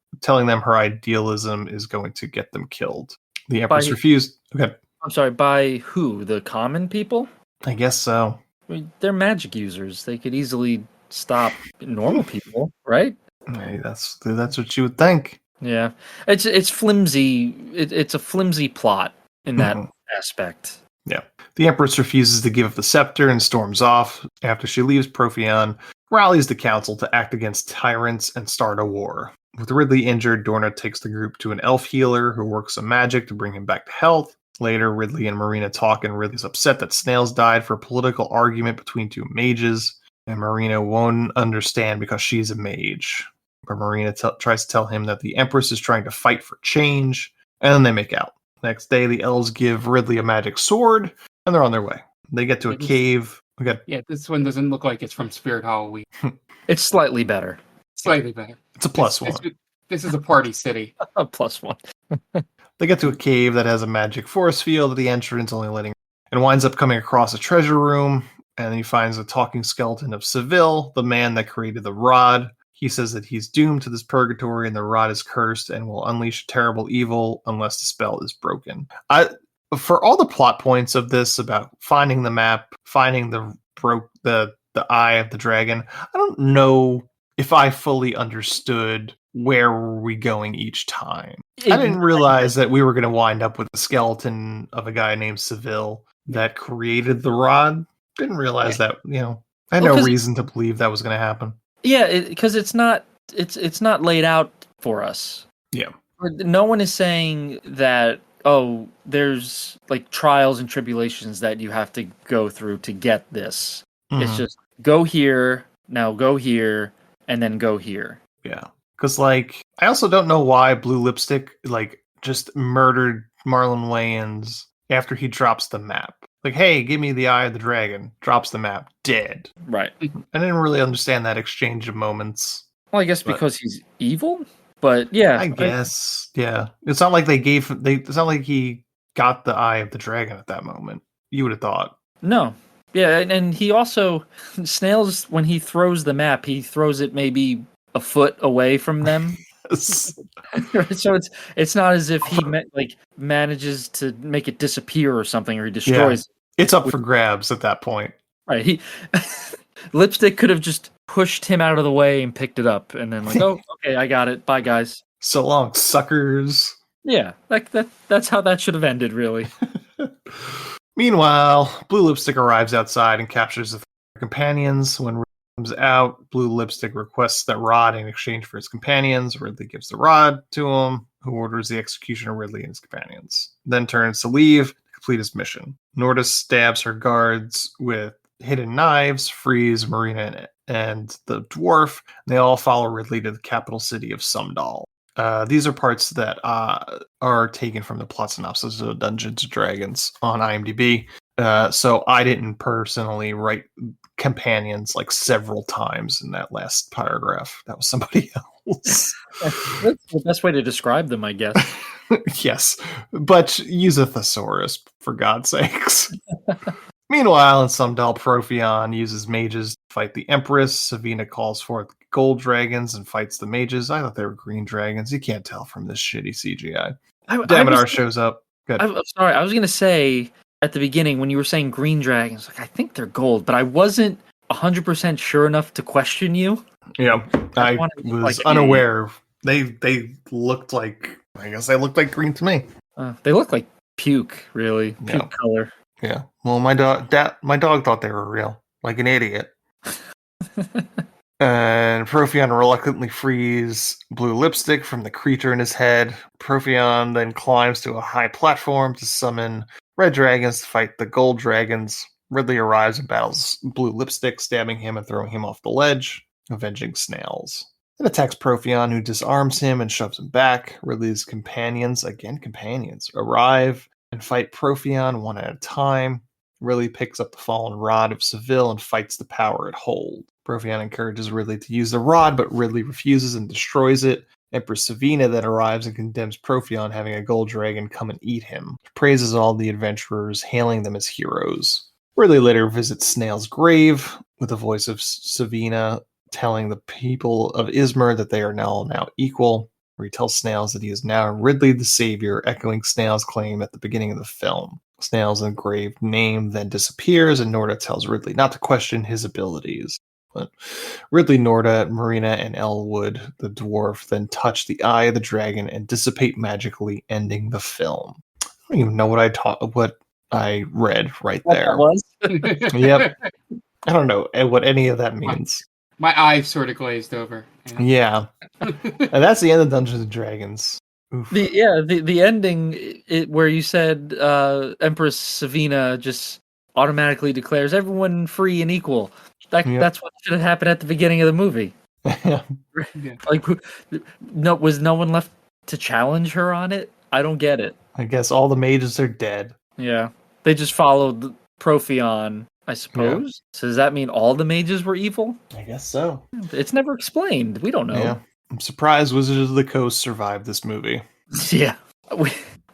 idealism is going to get them killed. The Empress refused. Okay. I'm sorry, by who? The common people? I guess so. I mean, they're magic users. They could easily stop normal people, right? Hey, that's what you would think. Yeah, it's flimsy. It's a flimsy plot in that aspect. Yeah. The Empress refuses to give up the scepter and storms off. After she leaves, Profion rallies the council to act against tyrants and start a war. With Ridley injured, Dorna takes the group to an elf healer who works some magic to bring him back to health. Later, Ridley and Marina talk, and Ridley's upset that Snails died for a political argument between two mages, and Marina won't understand because she's a mage. But Marina tries to tell him that the Empress is trying to fight for change, and then they make out. Next day, the elves give Ridley a magic sword, and they're on their way. They get to a cave. Okay. Yeah, this one doesn't look like it's from Spirit Halloween. It's slightly better. Slightly better. It's a +1. This is a party city. A +1. They get to a cave that has a magic force field at the entrance, and winds up coming across a treasure room, and he finds a talking skeleton of Seville, the man that created the rod. He says that he's doomed to this purgatory and the rod is cursed and will unleash terrible evil unless the spell is broken. For all the plot points of this about finding the map, finding the eye of the dragon, I don't know if I fully understood where were we going each time. I didn't realize that we were going to wind up with a skeleton of a guy named Seville that created the rod. Didn't realize that, I had no reason to believe that was going to happen. Yeah, because it's not laid out for us. Yeah. No one is saying that, oh, there's like trials and tribulations that you have to go through to get this. Mm-hmm. It's just go here, now go here, and then go here. Yeah. Because, I also don't know why Blue Lipstick, just murdered Marlon Wayans after he drops the map. Hey, give me the eye of the dragon. Drops the map. Dead. Right. I didn't really understand that exchange of moments. Well, I guess because he's evil? But, yeah. I guess, yeah. It's not like it's not like he got the eye of the dragon at that moment. You would have thought. No. Yeah, and he also... Snails, when he throws the map, he throws it maybe a foot away from them. So it's not as if he manages to make it disappear or something, or he destroys it. It's up for grabs at that point. Right. He Lipstick could have just pushed him out of the way and picked it up, and then oh, okay, I got it. Bye, guys. So long, suckers. Yeah, that's how that should have ended, really. Meanwhile, Blue Lipstick arrives outside and captures the companions. When Ridley comes out, Blue Lipstick requests that rod in exchange for his companions. Ridley gives the rod to him, who orders the execution of Ridley and his companions. Then turns to leave to complete his mission. Nordis stabs her guards with hidden knives, frees Marina and the dwarf. They all follow Ridley to the capital city of Sumdal. These are parts that are taken from the plot synopsis of Dungeons & Dragons on IMDb. So I didn't personally write companions several times in that last paragraph. That was somebody else. That's the best way to describe them, I guess. Yes, but use a thesaurus, for God's sakes. Meanwhile, in Sumdal, Profion uses mages to fight the Empress. Savina calls forth gold dragons and fights the mages. I thought they were green dragons. You can't tell from this shitty CGI. Damodar shows up. Good. I'm sorry, I was going to say at the beginning when you were saying green dragons, I think they're gold, but I wasn't 100% sure enough to question you. Yeah, I was unaware. They looked like, I guess they looked like green to me. They look like puke, really. Puke color. Yeah. Well, my dog thought they were real, like an idiot. And Profion reluctantly frees Blue Lipstick from the creature in his head. Profion then climbs to a high platform to summon red dragons to fight the gold dragons. Ridley arrives and battles Blue Lipstick, stabbing him and throwing him off the ledge, avenging Snails. Then attacks Profion, who disarms him and shoves him back. Ridley's companions, arrive and fight Profion one at a time. Ridley picks up the fallen rod of Seville and fights the power it holds. Profion encourages Ridley to use the rod, but Ridley refuses and destroys it. Empress Savina then arrives and condemns Profion having a gold dragon come and eat him. She praises all the adventurers, hailing them as heroes. Ridley later visits Snail's grave with the voice of Savina telling the people of Izmir that they are now equal, where he tells Snails that he is now Ridley the Savior, echoing Snails' claim at the beginning of the film. Snails' engraved name then disappears, and Norda tells Ridley not to question his abilities. But Ridley, Norda, Marina, and Elwood, the dwarf, then touch the eye of the dragon and dissipate magically, ending the film. I don't even know what I read right What there. that was? Yep. I don't know what any of that means. My eyes sort of glazed over. Yeah. And that's the end of Dungeons and Dragons. Oof. The ending where you said Empress Savina just automatically declares everyone free and equal. That's what should have happened at the beginning of the movie. Like, was no one left to challenge her on it? I don't get it. I guess all the mages are dead. Yeah, they just followed Profion, I suppose. Yeah. So does that mean all the mages were evil? I guess so. It's never explained. We don't know. Yeah. I'm surprised Wizards of the Coast survived this movie. Yeah.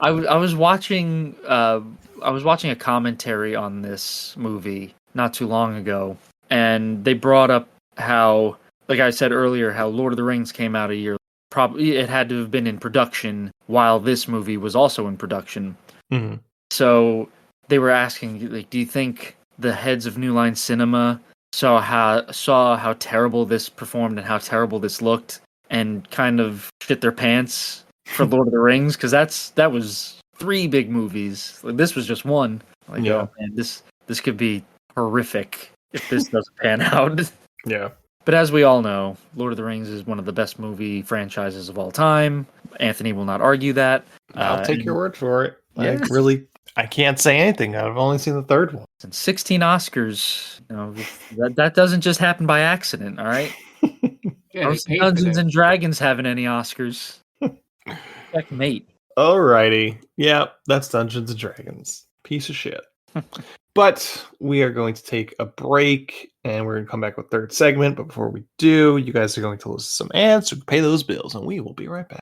I was watching a commentary on this movie not too long ago, and they brought up how, like I said earlier, how Lord of the Rings came out a year. Probably it had to have been in production while this movie was also in production. Mm-hmm. So they were asking, like, do you think the heads of New Line Cinema saw how terrible this performed and how terrible this looked, and kind of shit their pants for Lord of the Rings? Because that was 3 big movies. Like, this was just one. Like, yeah. Oh man, this could be horrific if this doesn't pan out. Yeah. But as we all know, Lord of the Rings is one of the best movie franchises of all time. Anthony will not argue that. I'll take your word for it. Yeah. I can't say anything. I've only seen the 3rd one. And 16 Oscars. That doesn't just happen by accident, all right? Dungeons and Dragons having any Oscars. Checkmate. Alrighty. Yeah, that's Dungeons and Dragons. Piece of shit. But we are going to take a break, and we're going to come back with 3rd segment. But before we do, you guys are going to listen to some ads, so pay those bills, and we will be right back.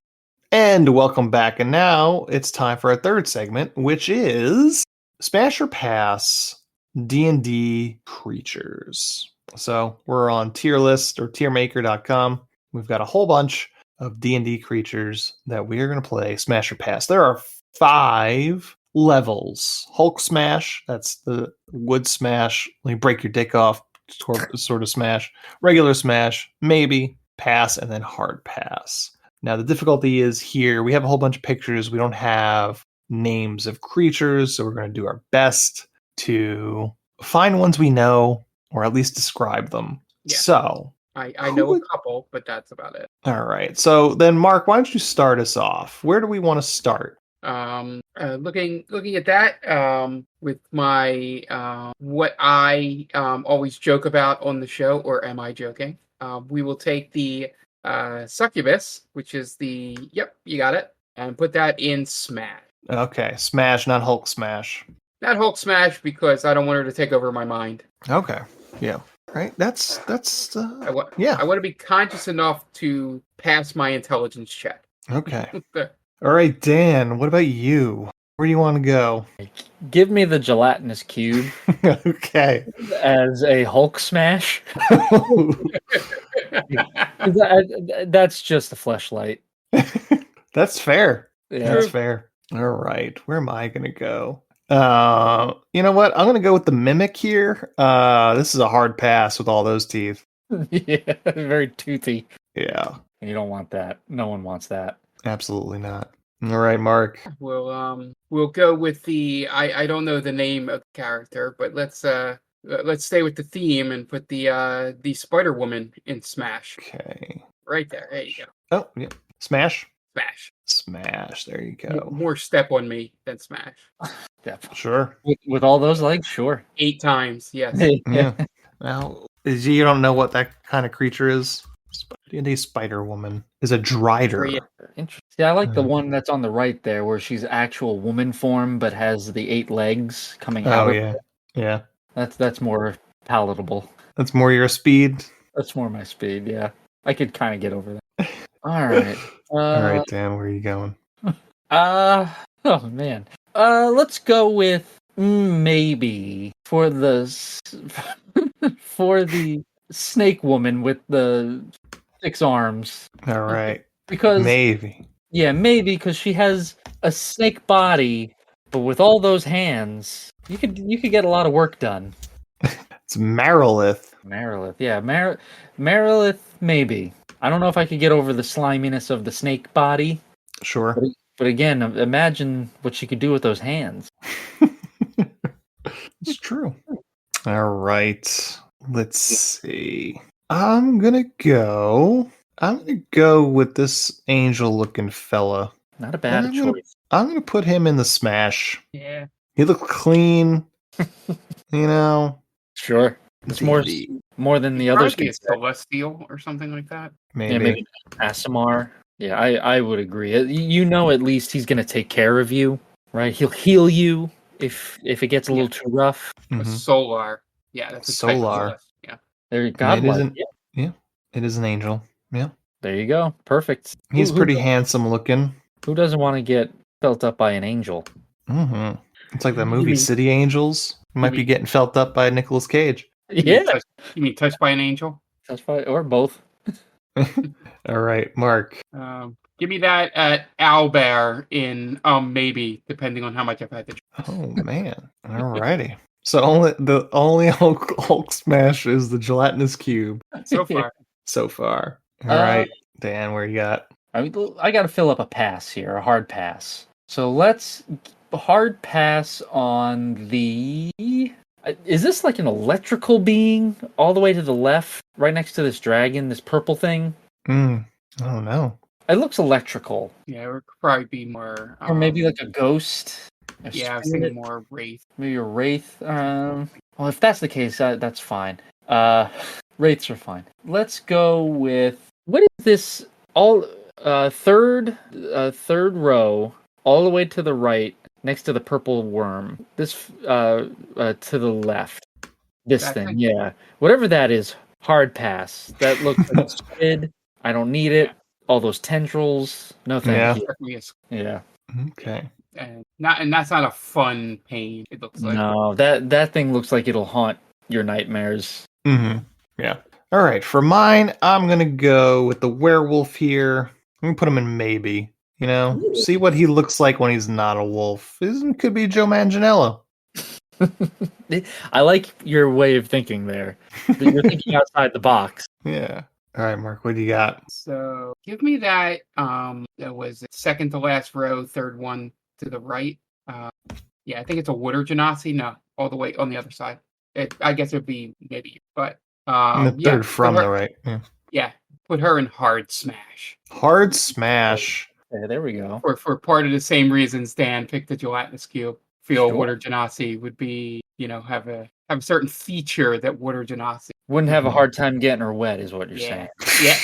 And welcome back. And now it's time for our 3rd segment, which is Smash or Pass D&D Creatures. So we're on tier list or tiermaker.com. We've got a whole bunch of D&D creatures that we are going to play Smash or Pass. There are 5 levels. Hulk Smash, that's the wood smash, like break your dick off sort of smash. Regular Smash, maybe, pass, and then hard pass. Now the difficulty is here, we have a whole bunch of pictures. We don't have names of creatures, so we're going to do our best to find ones we know, or at least describe them. Yeah. So I know a couple, but that's about it. All right. So then, Mark, why don't you start us off? Where do we want to start? Looking at that, with my what I always joke about on the show, or am I joking? We will take the succubus, which is you got it, and put that in Smash. Okay, Smash, not Hulk Smash. Not Hulk Smash, because I don't want her to take over my mind. Okay, yeah. Right, that's I want to be conscious enough to pass my intelligence check. Okay. All right, Dan, what about you? Where do you want to go? Give me the gelatinous cube. Okay. As a Hulk Smash. That's just a fleshlight. That's fair. Yeah. That's fair. All right, where am I going to go? You know what? I'm going to go with the mimic here. This is a hard pass with all those teeth. Yeah, very toothy. Yeah. You don't want that. No one wants that. Absolutely not. All right, Mark. We'll go with the I don't know the name of the character, but let's stay with the theme and put the Spider Woman in Smash. Okay. Right there. There you go. Oh, yeah. Smash. Smash. Smash. There you go. More step on me than Smash. Definitely. Sure. With all those legs, sure. 8 times, yes. Yeah. Now, you don't know what that kind of creature is? D&D Spider Woman is a Drider. Interesting. Yeah, I like the one that's on the right there, where she's actual woman form, but has the 8 legs coming out. Oh yeah, yeah. That's more palatable. That's more your speed. That's more my speed. Yeah, I could kind of get over that. All right. All right, Dan, where are you going? Oh man. Let's go with maybe for for the snake woman with the 6 arms. All right. Because Maybe. yeah, maybe because she has a snake body, but with all those hands, you could get a lot of work done. It's Marilith. Marilith, yeah, Marilith, maybe. I don't know if I could get over the sliminess of the snake body, Sure. but again, imagine what she could do with those hands. It's true. All right. Let's see. I'm gonna go with this angel-looking fella. Not a bad choice. I'm gonna put him in the smash. Yeah. He looked clean. You know. Sure. It's more than the others. Probably a Celestial or something like that. Maybe. Yeah, maybe Asimar. Yeah, I would agree. You know, at least he's gonna take care of you, right? He'll heal you if it gets a little too rough. A Solar. Yeah, that's a Solar. Type of yeah. There, godlike. Yeah, it is an angel. Yeah. There you go. Perfect. He's pretty handsome looking. Who doesn't want to get felt up by an angel? Mm-hmm. It's like that movie City Angels. You might be getting felt up by Nicolas Cage. Yeah. You mean touched by an angel? Touched by, or both. All right, Mark. Give me that at Owlbear in maybe, depending on how much I've had to drink. Oh man. All righty. So the only Hulk smash is the gelatinous cube. So far. All right. Dan, where you got? I got to fill up a pass here, a hard pass. So let's hard pass on the. Is this like an electrical being all the way to the left, right next to this dragon, this purple thing? I don't know. It looks electrical. Yeah, it would probably be more. Or maybe like a ghost. I was thinking more wraith. Maybe a wraith. Well, if that's the case, that's fine. Wraiths are fine. Let's go with what is this? All third row, all the way to the right, next to the purple worm. This to the left. This thing, yeah. Whatever that is, hard pass. That looks like a squid. I don't need it. All those tendrils. No thank you. Yeah. Okay. And that's not a fun pain. It looks like. No, that thing looks like it'll haunt your nightmares. Mm-hmm. Yeah. All right. For mine, I'm gonna go with the werewolf here. I'm gonna put him in maybe. You know, see what he looks like when he's not a wolf. Could be Joe Manganiello. I like your way of thinking there. You're thinking outside the box. Yeah. All right, Mark, what do you got? So give me that. That was second to last row, third one to the right. Yeah, I think it's a Water Genasi. No, all the way on the other side. I guess it would be maybe, but the third from the right. Yeah, put her in hard smash. Hard smash. Yeah, there we go. For part of the same reasons Dan picked the gelatinous cube. Feel Water Genasi would be, have a certain feature that Water Genasi wouldn't have a hard time getting her wet, is what you're saying. Yeah.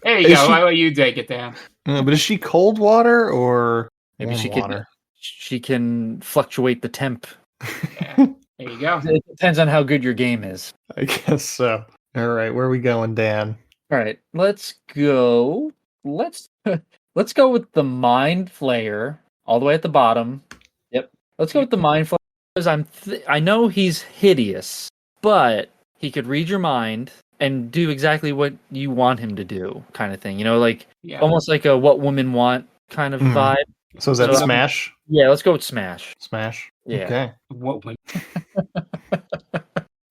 There you go. I'll let you take it, Dan. But is she cold water or maybe warm water? She can fluctuate the temp. Yeah. There you go. It depends on how good your game is. I guess so. All right, where are we going, Dan? All right, let's go. Let's go with the Mind Flayer all the way at the bottom. Yep. Let's go with the Mind Flayer because I know he's hideous, but he could read your mind and do exactly what you want him to do, kind of thing. Almost like a What Women Want kind of vibe. So is that Smash? Yeah, let's go with Smash. Smash. Yeah. Okay. What women?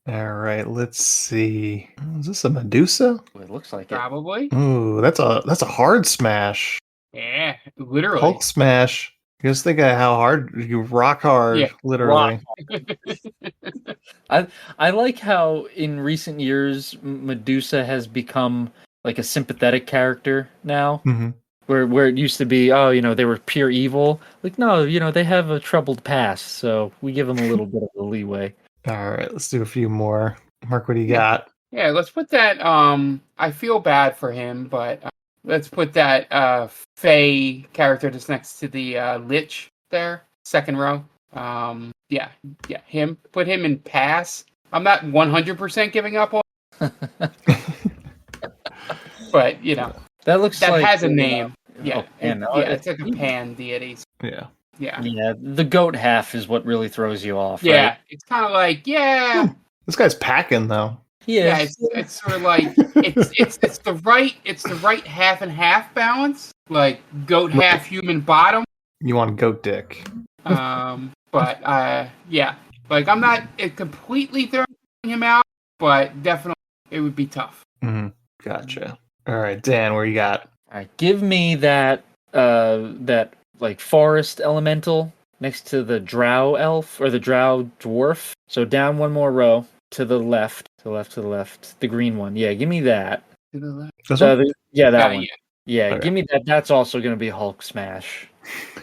All right, let's see. Is this a Medusa? It looks like Probably. Ooh, that's a hard smash. Yeah, literally. Hulk smash. Just think of how hard you rock hard, literally. I like how in recent years Medusa has become like a sympathetic character now. Mm-hmm. Where it used to be, they were pure evil. Like, no, they have a troubled past, so we give them a little bit of the leeway. All right, let's do a few more. Mark, what do you got? Yeah, let's put that. I feel bad for him, but let's put that Faye character that's next to the Lich there, second row. Yeah, him. Put him in pass. I'm not 100% giving up on. But That looks that like has a name. Oh, Yeah, man, it's like a pan deity. Yeah. Yeah, Yeah, the goat half is what really throws you off. yeah. Right? It's kind of like yeah. This guy's packing though. He is. Yeah, it's sort of like it's the right half and half balance, like goat half human bottom. You want goat dick. But yeah, like I'm not completely throwing him out, but definitely it would be tough. Mm-hmm. Gotcha. All right, Dan, where you got? All right, give me that that like forest elemental next to the drow elf or the drow dwarf. So down one more row to the left, to the left, the green one. Yeah, give me that. To the left. This one? That one. Yeah, Okay. give me that. That's also going to be Hulk smash.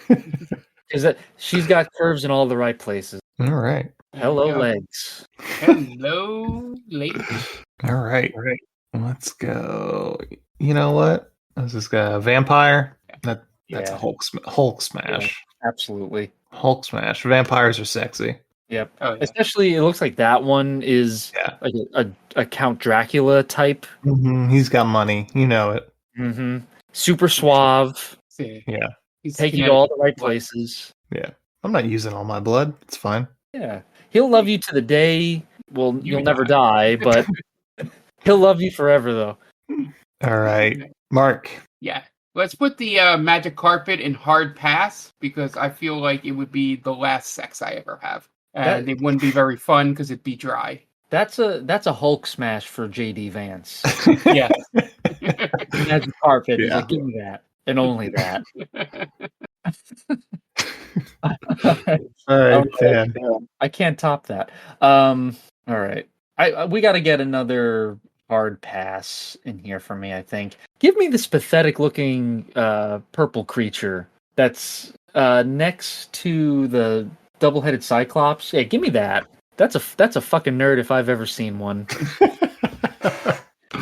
Because that she's got curves in all the right places. All right. Hello, Yeah. legs. Hello, ladies. All right. Let's go. You know what? This is a vampire. That's a Hulk smash. Yeah, absolutely. Hulk smash. Vampires are sexy. Yep. Oh, yeah. Especially, it looks like that one is like a Count Dracula type. Mm-hmm. He's got money. You know it. Mm-hmm. Super suave. Yeah. Take you to all the right places. Yeah. I'm not using all my blood. It's fine. Yeah. He'll love you to the day. Well, you'll never die, but he'll love you forever, though. All right. Mark. Yeah. Let's put the magic carpet in hard pass because I feel like it would be the last sex I ever have. And it wouldn't be very fun because it'd be dry. That's a Hulk smash for JD Vance. Yeah. Magic carpet. He's like, give me that. And only that. All right, Dan. I can't top that. All right. We got to get another hard pass in here for me, I think. Give me this pathetic looking purple creature that's next to the double-headed Cyclops. Yeah, give me that. That's a fucking nerd if I've ever seen one.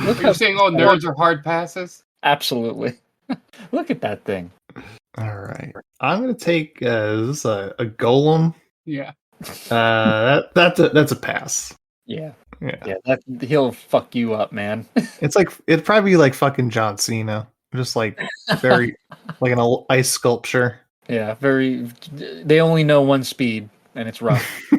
Look, you're saying all nerds are hard passes? Absolutely. Look at that thing. All right. I'm gonna take this is a golem. Yeah. That's a pass. Yeah. Yeah. He'll fuck you up, man. It'd probably be like fucking John Cena, just like very like an ice sculpture. Yeah, very. They only know one speed, and it's rough.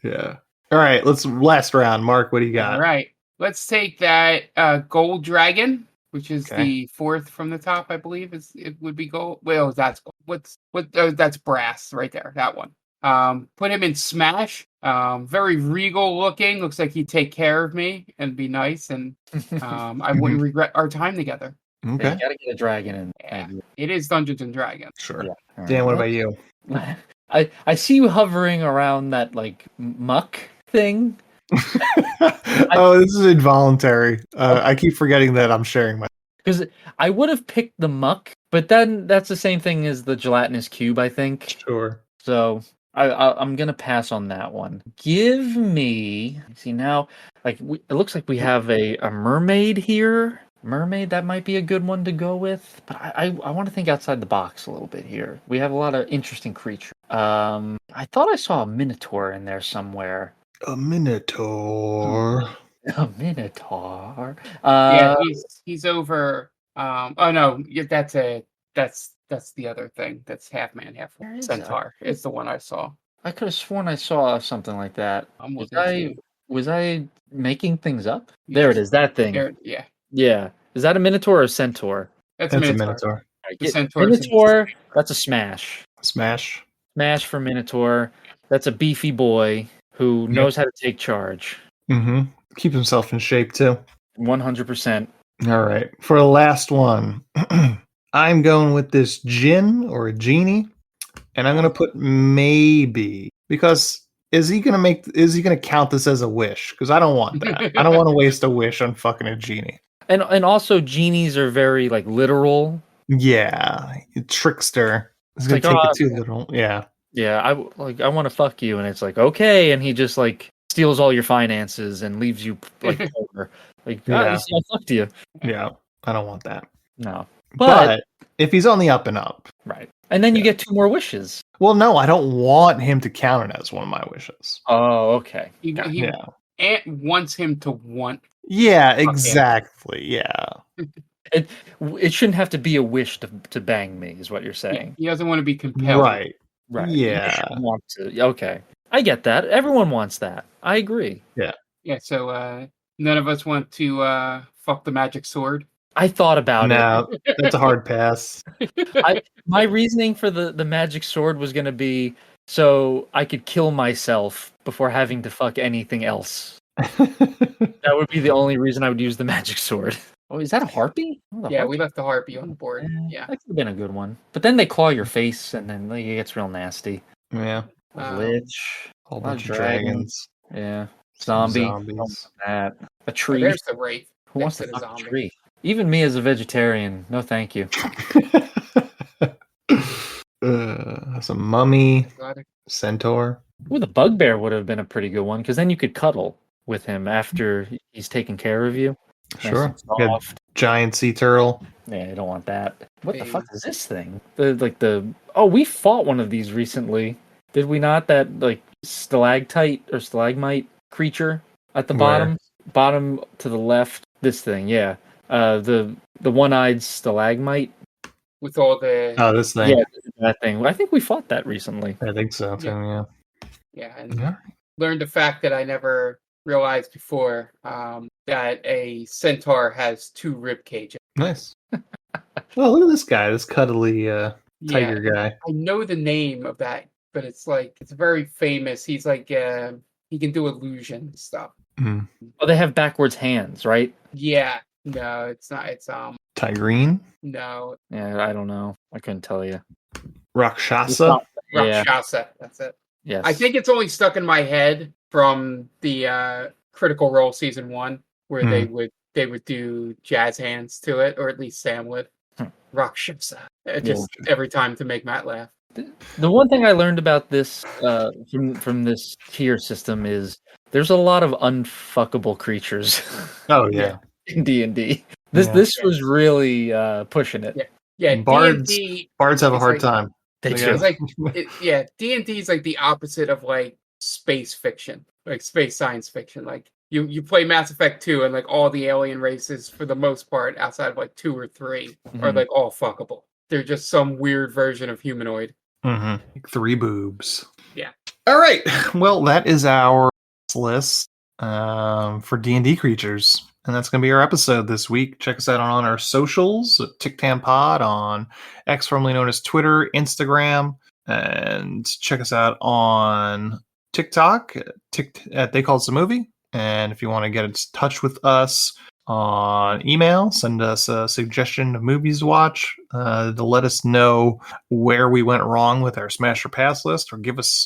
Yeah. All right. Last round. Mark, what do you got? All right. Let's take that gold dragon, which is the fourth from the top, I believe. It would be gold. Well, that's gold. That's brass right there. That one. Put him in Smash. Very regal looking. Looks like he'd take care of me and be nice, and I wouldn't regret our time together. Okay. You gotta get a dragon in. Yeah. It is Dungeons and Dragons. Sure. Yeah. Dan, what about you? I see you hovering around that like muck thing. Oh, this is involuntary. I keep forgetting that I'm sharing my. Because I would have picked the muck, but then that's the same thing as the gelatinous cube, I think. Sure. So I'm gonna pass on that one. Give me. See now, like it looks like we have a mermaid here. Mermaid, that might be a good one to go with, but I want to think outside the box a little bit here. We have a lot of interesting creatures. I thought I saw a minotaur in there somewhere. A minotaur. A minotaur. Yeah, he's over. Oh no, that's the other thing. That's half man, half centaur. It's the one I saw. I could have sworn I saw something like that. Was I making things up? There it is. That thing. Yeah. Yeah. Is that a minotaur or a centaur? That's a minotaur. Minotaur. That's a smash. Smash. Smash for minotaur. That's a beefy boy who knows how to take charge. Mm-hmm. Keep himself in shape too. 100%. All right. For the last one, I'm going with this djinn or a genie, and I'm going to put maybe because is he going to count this as a wish? Because I don't want that. I don't want to waste a wish on fucking a genie. And also genies are very like literal. Yeah, trickster. He's going to take it too literal. Yeah. Yeah, I want to fuck you, and it's like okay, and he just like steals all your finances and leaves you like poor. Like I fucked you. Yeah, I don't want that. No, but if he's on the up and up, right, and then you get 2 more wishes. Well, no, I don't want him to count it as one of my wishes. Oh, okay. Aunt wants him to want. Yeah, exactly. Yeah. It shouldn't have to be a wish to bang me, is what you're Yeah, saying. he doesn't want to be compelled. Right. Right. Yeah. You should want to. Okay. I get that. Everyone wants that. I agree. Yeah, so none of us want to fuck the magic sword. I thought about No, that's a hard pass. My reasoning for the magic sword was going to be so I could kill myself before having to fuck anything else. That would be the only reason I would use the magic sword. Oh, is that a harpy? Oh, Yeah, harpy. we left the harpy on the board. Yeah. That could have been a good one. But then they claw your face, and then it gets real nasty. Yeah. A lich. Whole A bunch of dragon. dragons. Yeah. Zombie. Zombies. Don't want that. A Oh, tree. there's the wraith. Who wants next to the fuck a zombie. tree? Even me as a vegetarian. No, thank you. Some mummy, Exotic. centaur. Ooh, the bugbear would have been a pretty good one, because then you could cuddle with him after he's taking care of you. Nice Sure. and Good. soft. Giant sea turtle. Yeah, I don't want that. What the Hey. fuck is this thing? We fought one of these recently. Did we not? That stalactite or stalagmite creature at the Where? bottom to the left. This thing, yeah. The one-eyed stalagmite. With all the Oh, this thing. Yeah, that thing. I think we fought that recently. I think so too. Yeah. yeah, and Yeah. learned a fact that I never realized before, that a centaur has 2 rib cages. Nice. Oh, look at this guy. This cuddly tiger Yeah, guy. I know the name of that, but it's very famous. He's he can do illusion stuff. Mm. Oh, they have backwards hands, right? Yeah, no, it's not. It's Tigrine. no, Yeah, I don't know. I couldn't tell you. Rakshasa. Yeah. Rakshasa. That's it. Yes. I think it's only stuck in my head from the Critical Role season 1, where they would do jazz hands to it, or at least Sam would. Rakshasa. Just every time to make Matt laugh. The one thing I learned about this from this tier system is there's a lot of unfuckable creatures Oh yeah. in D&D. This was really pushing it. Yeah, Bards. D&D. Bards have a It's hard like- time. They They do. got- It's D&D is the opposite of space fiction, space science fiction. You play Mass Effect 2, and all the alien races, for the most part, outside of 2 or 3, are all fuckable. They're just some weird version of humanoid. Mm-hmm. 3 boobs. Yeah. All right. Well, that is our list for D&D creatures. And that's going to be our episode this week. Check us out on our socials, TickTamPod on X, formerly known as Twitter, Instagram, and check us out on TikTok at They Call Us a Movie. And if you want to get in touch with us on email, send us a suggestion of movies to watch to let us know where we went wrong with our Smash or Pass list, or give us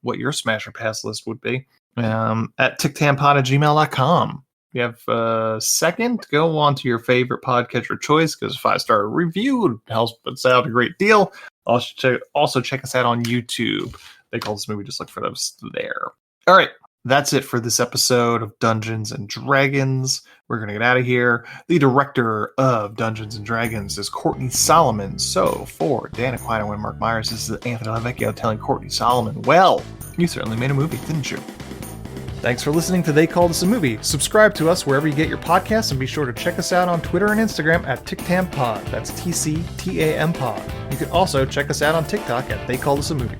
what your Smash or Pass list would be at ticktampod@gmail.com. If you have a second, go on to your favorite podcatcher choice, because a 5-star review helps us out a great deal. Also check us out on YouTube. They Call This Movie. Just look for us there. All right. That's it for this episode of Dungeons and Dragons. We're going to get out of here. The director of Dungeons and Dragons is Courtney Solomon. So for Dan Aquino and Mark Myers, this is Anthony Lavecchio telling Courtney Solomon, well, you certainly made a movie, didn't you? Thanks for listening to They Call This a Movie. Subscribe to us wherever you get your podcasts, and be sure to check us out on Twitter and Instagram at TickTamPod. That's TCTAM Pod. You can also check us out on TikTok at They Call This a Movie.